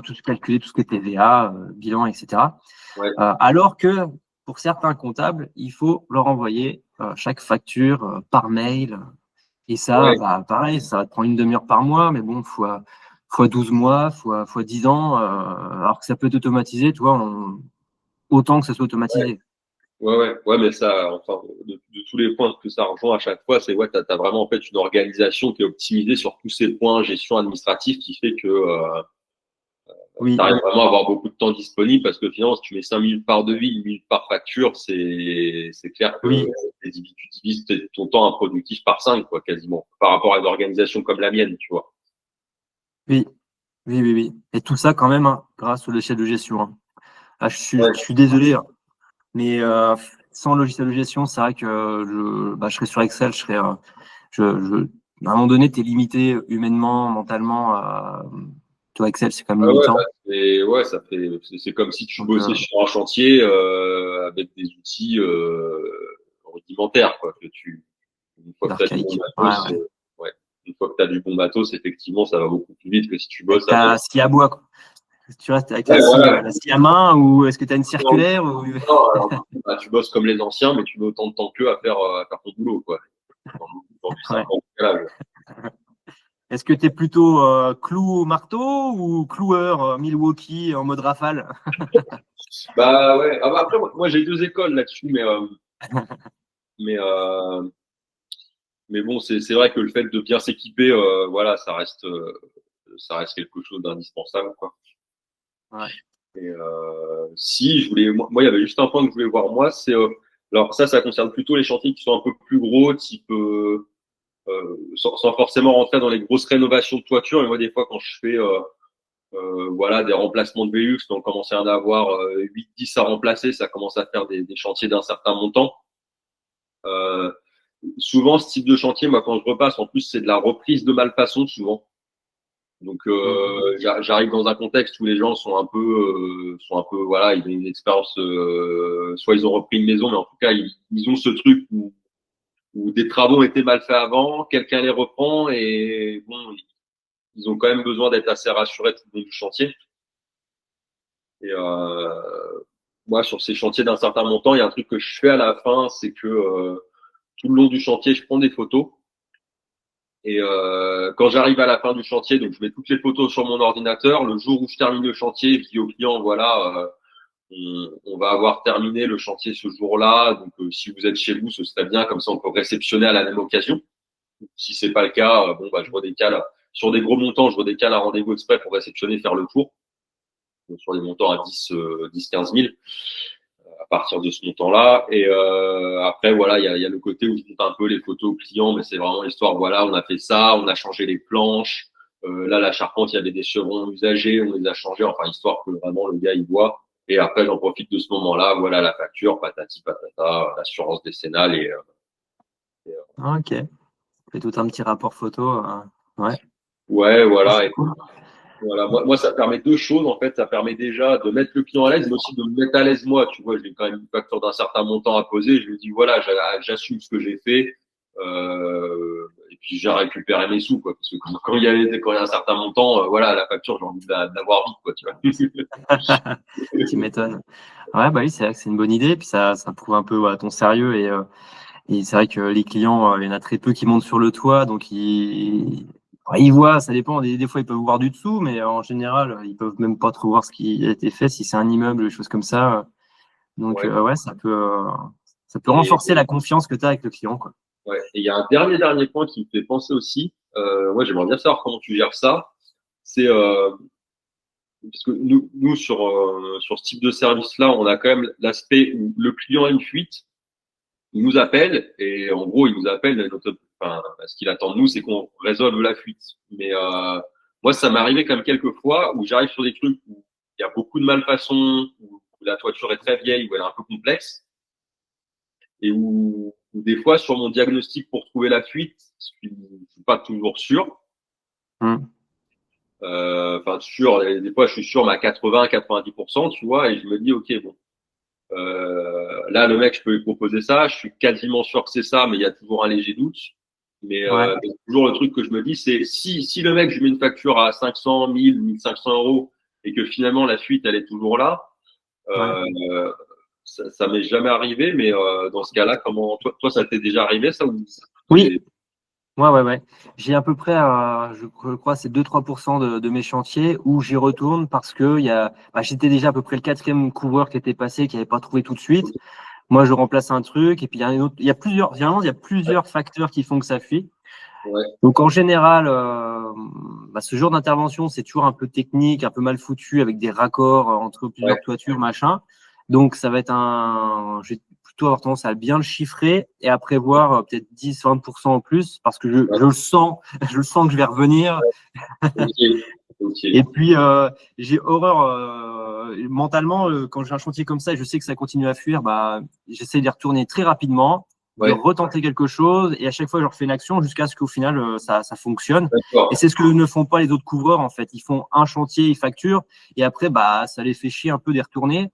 tout calculer, tout ce qui est TVA, bilan, etc. ouais, Alors que pour certains comptables, il faut leur envoyer chaque facture par mail. Et ça, ouais, bah, pareil, ça va te prendre une demi-heure par mois, mais bon, fois 12 mois, fois 10 ans, alors que ça peut être automatisé, tu vois, autant que ça soit automatisé. ouais, mais ça, enfin, de tous les points que ça rejoint à chaque fois, c'est ouais, t'as vraiment en fait une organisation qui est optimisée sur tous ces points, gestion administrative, qui fait que Oui, t'arrives vraiment à avoir beaucoup de temps disponible parce que finalement, si tu mets 5 minutes par devis, 1 minute par facture, c'est clair que oui, tu divises ton temps improductif par 5, quoi, quasiment, par rapport à une organisation comme la mienne, tu vois. oui, oui. Et tout ça quand même, hein, grâce au logiciel de gestion. Hein. Ah, Ouais, je suis désolé, hein, mais sans logiciel de gestion, c'est vrai que je serais sur Excel, à un moment donné, tu es limité humainement, mentalement. Tu vois, Excel, c'est quand même limitant. c'est comme si tu Donc, bossais sur un chantier avec des outils rudimentaires, quoi. Une fois que tu as du bon archaïque. Ouais, matos, ouais. ouais, une fois que tu du bon matos, effectivement, ça va beaucoup plus vite que si tu bosses avec. T'as scie à bois, quoi. Tu restes avec Ouais, voilà. la scie à main ou est-ce que tu as une Non, circulaire ou... non, alors, bah, tu bosses comme les anciens, mais tu mets autant de temps qu'eux à faire ton boulot, quoi. Dans du Ouais. 5 ans, voilà. Est-ce que tu es plutôt clou au marteau ou cloueur Milwaukee en mode rafale? Bah ouais. Ah, bah, après, moi j'ai deux écoles là-dessus, mais, euh, mais bon, c'est vrai que le fait de bien s'équiper, voilà, ça reste quelque chose d'indispensable, quoi. Ouais. Et si je voulais, moi, il y avait juste un point que je voulais voir moi, c'est alors ça concerne plutôt les chantiers qui sont un peu plus gros, type sans forcément rentrer dans les grosses rénovations de toiture. Mais moi, des fois, quand je fais voilà des remplacements de Velux, donc on commence à en avoir 8-10 à remplacer, ça commence à faire des chantiers d'un certain montant. Euh, Souvent, ce type de chantier, moi, quand je repasse, en plus, c'est de la reprise de malfaçon souvent. Donc, j'arrive dans un contexte où les gens sont un peu, voilà, ils ont une expérience, soit ils ont repris une maison, mais en tout cas, ils ont ce truc où des travaux ont été mal faits avant, quelqu'un les reprend et bon, ils ont quand même besoin d'être assez rassurés tout le long du chantier. Et moi, sur ces chantiers d'un certain montant, il y a un truc que je fais à la fin, c'est que tout le long du chantier, je prends des photos. Et quand j'arrive à la fin du chantier, donc je mets toutes les photos sur mon ordinateur. Le jour où je termine le chantier, je dis au client, voilà, on va avoir terminé le chantier ce jour-là. Donc si vous êtes chez vous, ce serait bien, comme ça on peut réceptionner à la même occasion. Si c'est pas le cas, bon bah je redécale sur des gros montants, je redécale un rendez-vous exprès pour réceptionner, faire le tour. Donc, sur des montants à 10-15 000 à partir de ce montant-là. Et après, voilà, il y a le côté où je monte un peu les photos aux clients, mais c'est vraiment l'histoire, voilà, on a fait ça, on a changé les planches. Là, la charpente, il y avait des chevrons usagés, on les a changés, enfin, histoire que vraiment le gars, il voit. Et après, j'en profite de ce moment-là, voilà la facture, patati patata, l'assurance décennale Ok. Fais tout un petit rapport photo. Ouais. ouais, Ah, voilà. c'est cool. Voilà, moi, ça permet deux choses en fait. Ça permet déjà de mettre le client à l'aise, mais aussi de me mettre à l'aise moi. Tu vois, j'ai quand même une facture d'un certain montant à poser. Je lui dis voilà, j'assume ce que j'ai fait, et puis j'ai récupéré mes sous quoi. Parce que quand il y a un certain montant, voilà, la facture j'ai envie de l'avoir vite quoi. Tu vois. Tu m'étonnes. Ouais, bah oui, c'est vrai que c'est une bonne idée. Puis ça prouve un peu voilà, ton sérieux. Et c'est vrai que les clients, il y en a très peu qui montent sur le toit. Donc, ouais, ils voient, ça dépend. Des fois, ils peuvent voir du dessous. Mais en général, ils peuvent même pas trop voir ce qui a été fait. Si c'est un immeuble, des choses comme ça. Donc, Ouais. ouais, ça peut Et, renforcer la confiance que tu as avec le client, quoi. ouais. Et il y a un dernier point qui me fait penser aussi. Moi, j'aimerais bien savoir comment tu gères ça. C'est parce que nous sur ce type de service-là, on a quand même l'aspect où le client a une fuite. Il nous appelle et en gros, il nous appelle. Enfin, ce qu'il attend de nous, c'est qu'on résolve la fuite. Mais moi, ça m'est arrivé quand même quelques fois où j'arrive sur des trucs où il y a beaucoup de malfaçons, où la toiture est très vieille, où elle est un peu complexe, et où des fois, sur mon diagnostic pour trouver la fuite, je suis pas toujours sûr. Hum. Enfin, sûr, des fois, je suis sûr, mais à 80-90%, tu vois, et je me dis, ok, bon. Là, le mec, je peux lui proposer ça. Je suis quasiment sûr que c'est ça, mais il y a toujours un léger doute. Mais Ouais, toujours le truc que je me dis, c'est si le mec, je mets une facture à 500, 1000, 1500 euros et que finalement la fuite, elle est toujours là, ouais. euh, ça m'est jamais arrivé. Mais dans ce cas-là, comment toi, ça t'est déjà arrivé ça ou Oui, c'est ouais. J'ai à peu près, je crois, c'est 2-3% de mes chantiers où j'y retourne parce que j'étais déjà à peu près le quatrième couvreur qui était passé, qui n'avait pas trouvé tout de suite. Moi, je remplace un truc et puis il y a un autre, généralement, il y a plusieurs facteurs qui font que ça fuit. ouais, Donc, en général, ce genre d'intervention, c'est toujours un peu technique, un peu mal foutu avec des raccords entre ouais, plusieurs toitures, machin. Donc, ça va être je vais plutôt avoir tendance à bien le chiffrer et à prévoir peut-être 10-20% en plus parce que ouais, je le sens, je le sens que je vais revenir. ok, ok, Et puis, j'ai horreur mentalement quand j'ai un chantier comme ça et je sais que ça continue à fuir, j'essaie d'y retourner très rapidement, de ouais, retenter quelque chose et à chaque fois, je refais une action jusqu'à ce qu'au final, ça fonctionne. Et d'accord, c'est ce que ne font pas les autres couvreurs, en fait. Ils font un chantier, ils facturent et après, ça les fait chier un peu d'y retourner.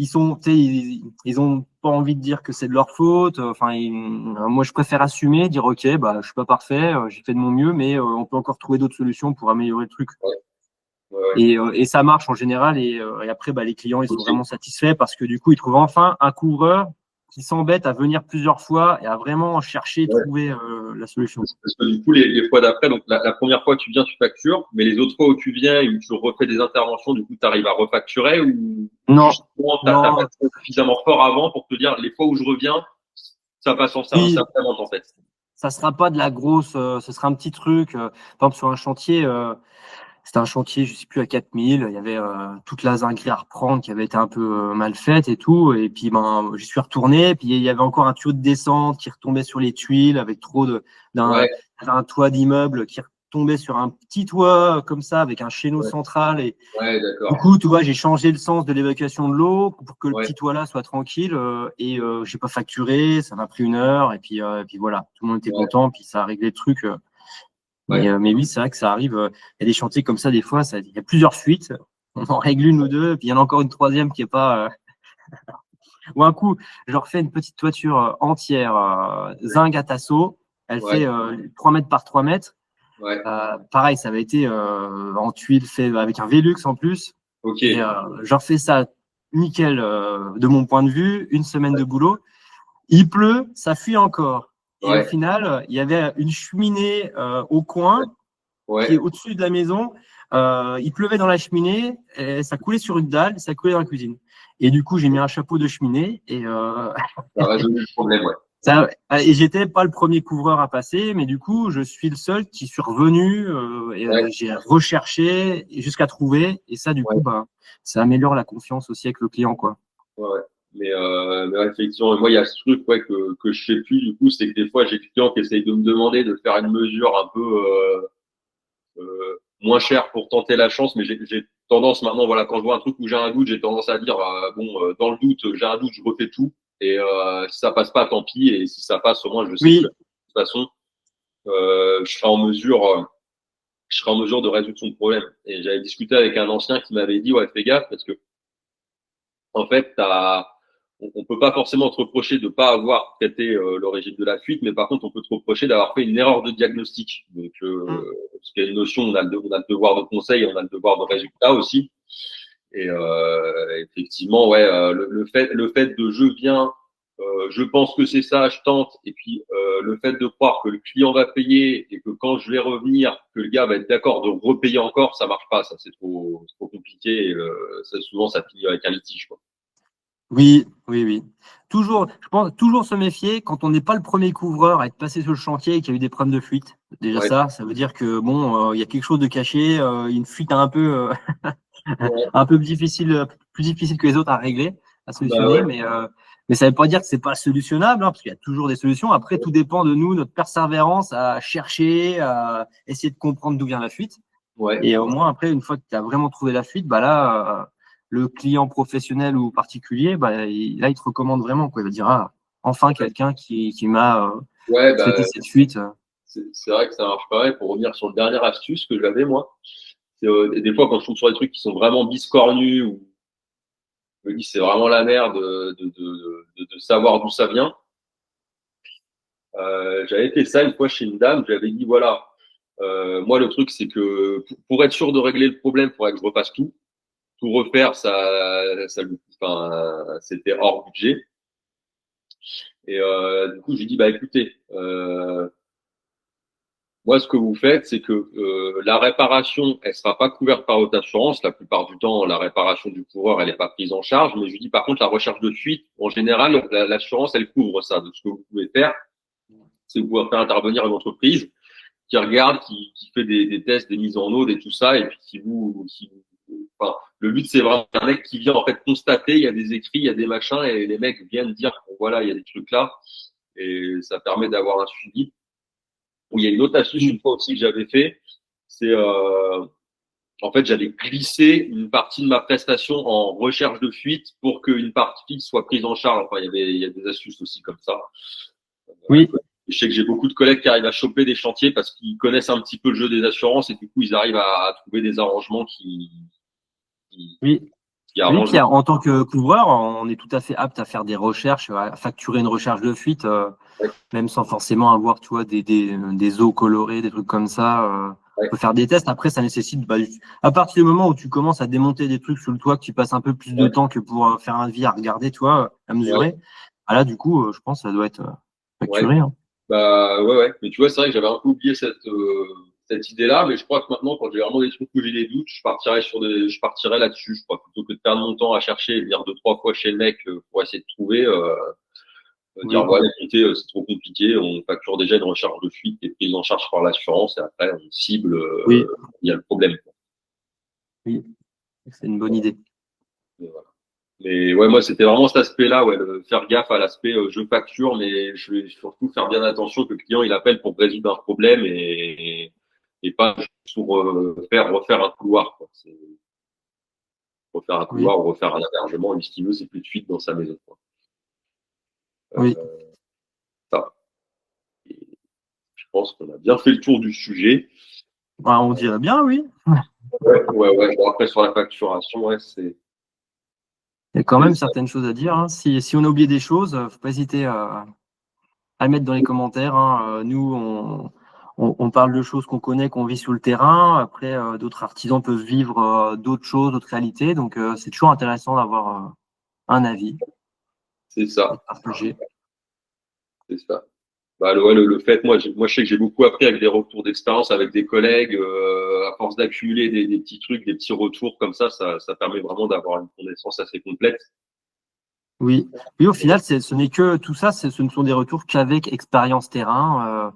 Ils sont, tu sais, ils ont pas envie de dire que c'est de leur faute. Enfin, moi, je préfère assumer, dire ok, je suis pas parfait, j'ai fait de mon mieux, mais on peut encore trouver d'autres solutions pour améliorer le truc. ouais. Ouais. Et ça marche en général. Et après, les clients, ils sont vraiment satisfaits parce que du coup, ils trouvent enfin un couvreur qui s'embête à venir plusieurs fois et à vraiment chercher, Ouais. trouver la solution. Parce que du coup, les fois d'après, donc la première fois que tu viens, tu factures, mais les autres fois où tu viens et où tu refais des interventions, du coup, tu arrives à refacturer ou Non, justement, t'as non, pas été suffisamment fort avant pour te dire les fois où je reviens, ça passe en ça, oui, ça en fait. ça sera pas de la grosse, ce sera un petit truc. Par exemple, sur un chantier, c'était un chantier, je sais plus, à 4000. Il y avait toute la zinguerie à reprendre qui avait été un peu mal faite et tout. Et puis, j'y suis retourné. Puis, il y avait encore un tuyau de descente qui retombait sur les tuiles avec trop d'un Ouais, un toit d'immeuble qui retombait sur un petit toit comme ça avec un chéneau ouais, central. Et ouais, du d'accord. coup, tu vois, j'ai changé le sens de l'évacuation de l'eau pour que le Ouais, petit toit là soit tranquille. Et j'ai pas facturé. Ça m'a pris 1 heure. Et puis voilà, tout le monde était ouais, content. Puis ça a réglé le truc. ouais, Mais oui, c'est vrai que ça arrive. Il y a des chantiers comme ça, des fois, il y a plusieurs fuites. On en règle une ou deux, puis il y en a encore une troisième qui est pas. Ou un coup, je leur fais une petite toiture entière, zinc à tasseau. Elle ouais, fait 3 mètres par 3 mètres. ouais. Pareil, ça avait été en tuile fait avec un Velux en plus. Ok. Et je leur fais ça nickel de mon point de vue. 1 semaine de boulot. Il pleut, ça fuit encore. Et au Ouais, final, il y avait une cheminée au coin qui est ouais. au-dessus de la maison. Il pleuvait dans la cheminée, et ça coulait sur une dalle, ça coulait dans la cuisine. Et du coup, j'ai mis un chapeau de cheminée et, Ça a résolu le problème, ouais. et j'étais pas le premier couvreur à passer, mais du coup, je suis le seul qui suis revenu et Ouais, j'ai recherché jusqu'à trouver. Et ça, du ouais, coup, ça améliore la confiance aussi avec le client, quoi. ouais, ouais. Mais ouais, effectivement, moi, il y a ce truc, ouais, que je sais plus, du coup, c'est que des fois, j'ai des clients qui essayent de me demander de faire une mesure un peu, moins cher pour tenter la chance, mais j'ai tendance maintenant, voilà, quand je vois un truc où j'ai un doute, j'ai tendance à dire, dans le doute, j'ai un doute, je refais tout, et si ça passe pas, tant pis, et si ça passe, au moins, je sais que de Oui, toute façon, je serai en mesure, de résoudre son problème. Et j'avais discuté avec un ancien qui m'avait dit, ouais, fais gaffe, parce que en fait, on peut pas forcément te reprocher de pas avoir traité l'origine de la fuite, mais par contre, on peut te reprocher d'avoir fait une erreur de diagnostic. Donc, parce qu'il y a une notion, on a le devoir de conseil, on a le devoir de résultat aussi. Et effectivement, ouais, le fait de je viens, je pense que c'est ça, je tente, et puis le fait de croire que le client va payer et que quand je vais revenir, que le gars va être d'accord de repayer encore, ça marche pas, ça c'est trop compliqué. Et, ça, souvent, ça finit avec un litige, quoi. oui, oui, oui. Toujours, je pense, toujours se méfier quand on n'est pas le premier couvreur à être passé sur le chantier et qu'il y a eu des problèmes de fuite. Déjà Ouais, ça veut dire que bon, il y a quelque chose de caché, une fuite ouais, un peu difficile, plus difficile que les autres à régler, à bah solutionner, ouais, mais ça ne veut pas dire que c'est pas solutionnable, hein, parce qu'il y a toujours des solutions. Après, tout dépend de nous, notre persévérance à chercher, à essayer de comprendre d'où vient la fuite. ouais, Et au moins, après, une fois que tu as vraiment trouvé la fuite, là, le client professionnel ou particulier, là, il te recommande vraiment, quoi. Il va dire, ah, enfin, quelqu'un qui m'a ouais, traité bah, cette fuite. c'est vrai que ça marche pareil. Pour revenir sur le dernier astuce que j'avais, moi, c'est des fois quand je tombe sur des trucs qui sont vraiment biscornus ou je me dis c'est vraiment la merde de savoir d'où ça vient. J'avais fait ça une fois chez une dame, j'avais dit voilà, moi le truc c'est que pour être sûr de régler le problème, il faudrait que je refasse tout refaire, c'était hors budget. Et du coup, je lui dis bah écoutez, moi ce que vous faites, c'est que la réparation, elle sera pas couverte par votre assurance. La plupart du temps, la réparation du coureur, elle est pas prise en charge. Mais je lui dis par contre, la recherche de fuite, en général, l'assurance, elle couvre ça. Donc ce que vous pouvez faire, c'est que vous pouvez faire intervenir une entreprise qui regarde, qui fait des tests, des mises en eau, et tout ça, et puis enfin, le but c'est vraiment un mec qui vient en fait constater, il y a des écrits, il y a des machins, et les mecs viennent dire bon, voilà, il y a des trucs là, et ça permet d'avoir un suivi. Il y a une autre astuce une fois aussi que j'avais fait, c'est en fait j'avais glissé une partie de ma prestation en recherche de fuite pour qu'une partie soit prise en charge. Enfin, il y a des astuces aussi comme ça. Oui, Je sais que j'ai beaucoup de collègues qui arrivent à choper des chantiers parce qu'ils connaissent un petit peu le jeu des assurances et du coup ils arrivent à trouver des arrangements qui, oui. qui Oui, arrangent. Pierre, en tant que couvreur, on est tout à fait apte à faire des recherches, à facturer une recherche de fuite, Ouais, même sans forcément avoir, tu vois, des eaux colorées, des trucs comme ça. On peut faire des tests. Après, ça nécessite, à partir du moment où tu commences à démonter des trucs sous le toit, que tu passes un peu plus de temps que pour faire un devis à regarder, tu vois, à mesurer. Là, du coup, je pense que ça doit être facturé. Hein. Bah ouais. Mais tu vois, c'est vrai que j'avais un peu oublié cette idée-là, mais je crois que maintenant, quand j'ai vraiment des trucs où j'ai des doutes, je partirais là-dessus, je crois, plutôt que de perdre mon temps à chercher et venir 2-3 fois chez le mec pour essayer de trouver, dire voilà, écoutez, c'est trop compliqué, on facture déjà une recharge de fuite qui est prise en charge par l'assurance et après on cible, il y a le problème. Oui, c'est une bonne idée. Mais voilà. Mais ouais, moi, c'était vraiment cet aspect-là, faire gaffe à l'aspect je facture, mais je vais surtout faire bien attention que le client il appelle pour résoudre un problème et pas juste pour refaire un couloir. Quoi. Refaire un couloir ou refaire un hébergement, lui ce qu'il veut, c'est plus de fuite dans sa maison. Quoi. Ça. Et je pense qu'on a bien fait le tour du sujet. On dirait bien, oui. Ouais. Bon, après, sur la facturation, c'est. Il y a quand même certaines choses à dire. Hein. Si on a oublié des choses, faut pas hésiter à le mettre dans les commentaires. Hein. Nous, on parle de choses qu'on connaît, qu'on vit sur le terrain. Après, d'autres artisans peuvent vivre d'autres choses, d'autres réalités. Donc, c'est toujours intéressant d'avoir un avis. C'est ça. Partagé. C'est ça. Bah, le fait, moi, je sais que j'ai beaucoup appris avec des retours d'expérience avec des collègues, à force d'accumuler des petits trucs, des petits retours comme ça permet vraiment d'avoir une connaissance assez complète. Oui, au final, ce n'est que tout ça, ce ne sont des retours qu'avec expérience terrain.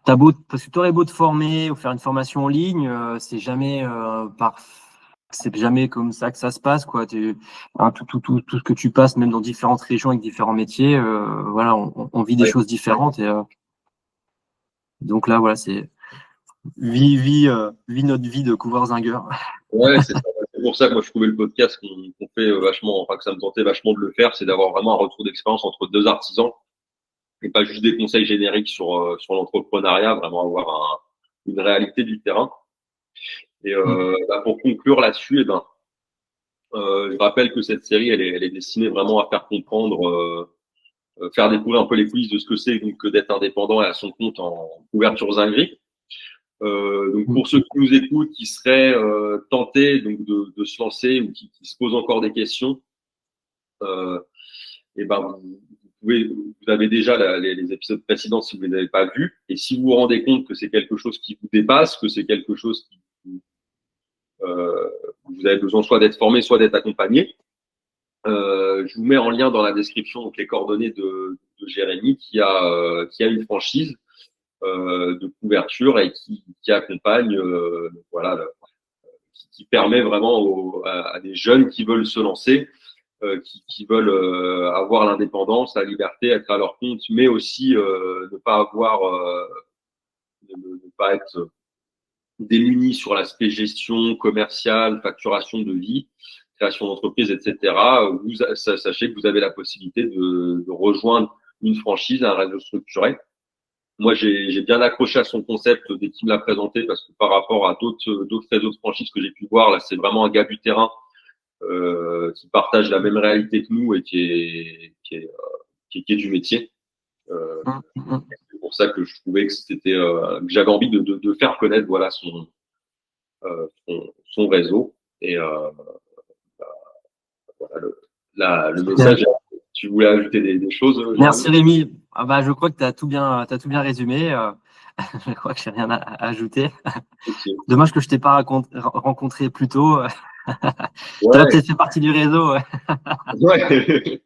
Parce que tu aurais beau te former ou faire une formation en ligne, c'est jamais c'est jamais comme ça que ça se passe, quoi. Tout ce que tu passes, même dans différentes régions avec différents métiers, voilà, on vit des choses différentes et donc là, voilà, c'est vie notre vie de couvreur-zingueur. Ouais, c'est ça. C'est pour ça que moi je trouvais le podcast qu'on fait vachement, enfin que ça me tentait vachement de le faire, c'est d'avoir vraiment un retour d'expérience entre deux artisans et pas juste des conseils génériques sur l'entrepreneuriat, vraiment avoir une réalité du terrain. Et pour conclure là-dessus, je rappelle que cette série, elle est destinée vraiment à faire comprendre, faire découvrir un peu les coulisses de ce que c'est donc que d'être indépendant et à son compte en couverture zinguerie. Donc pour ceux qui nous écoutent, qui seraient tentés donc de se lancer ou qui se posent encore des questions, vous avez déjà les épisodes précédents si vous les avez pas vus, et si vous vous rendez compte que c'est quelque chose qui vous dépasse, que c'est quelque chose qui vous avez besoin soit d'être formé, soit d'être accompagné, je vous mets en lien dans la description donc les coordonnées de Jérémy qui a une franchise de couverture et qui accompagne, qui permet vraiment à des jeunes qui veulent se lancer, qui veulent avoir l'indépendance, la liberté, être à leur compte, mais aussi ne pas être démunis sur l'aspect gestion commerciale, facturation de vie, création d'entreprise, etc. Sachez que vous avez la possibilité de rejoindre une franchise, un réseau structuré. Moi, j'ai bien accroché à son concept dès qu'il me l'a présenté parce que par rapport à d'autres réseaux de franchise que j'ai pu voir, là, c'est vraiment un gars du terrain qui partage la même réalité que nous et qui est du métier. C'est pour ça que je trouvais que que j'avais envie de faire connaître voilà son réseau et voilà le message. Tu voulais ajouter des choses? Merci Rémi. Je crois que tu as tout bien résumé. Je crois que j'ai rien à ajouter. Okay. Dommage que je t'ai pas rencontré plus tôt. Tu aurais peut-être fait partie du réseau. Ouais.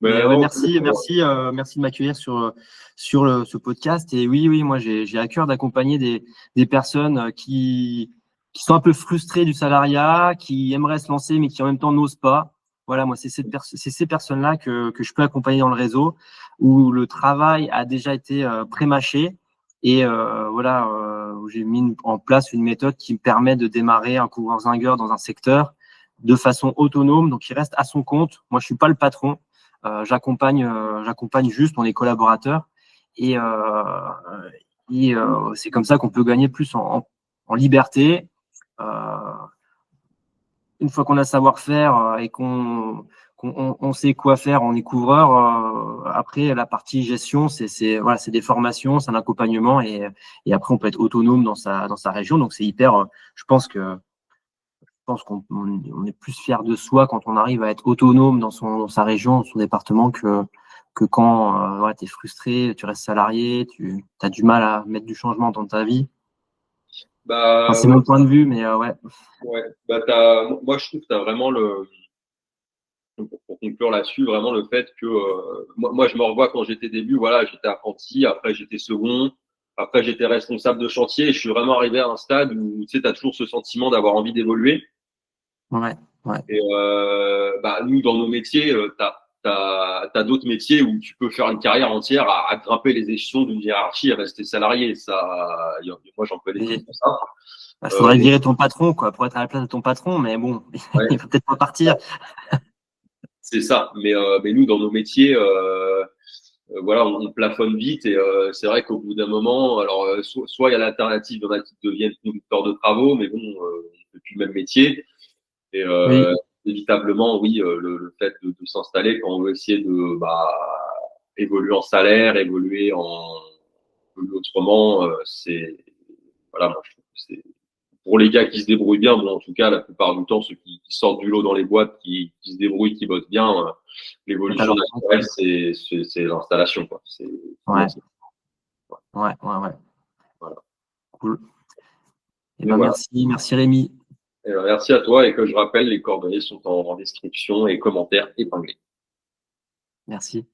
Merci de m'accueillir sur ce podcast. Et oui, moi j'ai à cœur d'accompagner des personnes qui sont un peu frustrées du salariat, qui aimeraient se lancer mais qui en même temps n'osent pas. Voilà, moi c'est ces personnes-là que je peux accompagner dans le réseau où le travail a déjà été pré-mâché et où j'ai mis en place une méthode qui me permet de démarrer un couvreur-zingueur dans un secteur de façon autonome, donc il reste à son compte. Moi je suis pas le patron. J'accompagne juste, on est collaborateurs et c'est comme ça qu'on peut gagner plus en liberté. Une fois qu'on a le savoir-faire et qu'on on sait quoi faire, on est couvreur. Après, la partie gestion, voilà, c'est des formations, c'est un accompagnement et après, on peut être autonome dans sa région. Donc, c'est hyper, je pense qu'on est plus fier de soi quand on arrive à être autonome dans sa région, dans son département que quand ouais, tu es frustré, tu restes salarié, tu as du mal à mettre du changement dans ta vie. Bah, Enfin, c'est ouais, mon point de vue, mais ouais. ouais. Bah, moi, je trouve que tu as vraiment pour conclure là-dessus, vraiment le fait que moi, je me revois quand j'étais début, voilà, j'étais apprenti, après j'étais second, après j'étais responsable de chantier et je suis vraiment arrivé à un stade où tu sais, tu as toujours ce sentiment d'avoir envie d'évoluer. Ouais, ouais. Et bah, nous, dans nos métiers, t'as d'autres métiers où tu peux faire une carrière entière à grimper les échelons d'une hiérarchie et rester salarié. Moi, j'en connais qui font ça. Il faudrait virer ton patron, quoi, pour être à la place de ton patron, mais bon, Ouais, il faut peut-être pas partir. c'est ça. Mais nous, dans nos métiers, voilà, on plafonne vite et c'est vrai qu'au bout d'un moment, alors soit il y a l'alternative, il y en a qui deviennent conducteurs de travaux, mais bon, on fait plus le même métier. Et Oui, évitablement, oui, le fait de s'installer quand on veut essayer de évoluer en salaire, évoluer autrement, c'est voilà, moi je trouve que c'est pour les gars qui se débrouillent bien, bon en tout cas la plupart du temps ceux qui sortent du lot dans les boîtes, qui se débrouillent, qui bossent bien, t'as l'évolution leur naturelle c'est l'installation quoi. C'est ouais, c'est- ouais. voilà. Cool. Eh Mais ben, voilà. merci Rémi. Merci à toi et que je rappelle, les coordonnées sont en description et commentaires épinglés. Merci.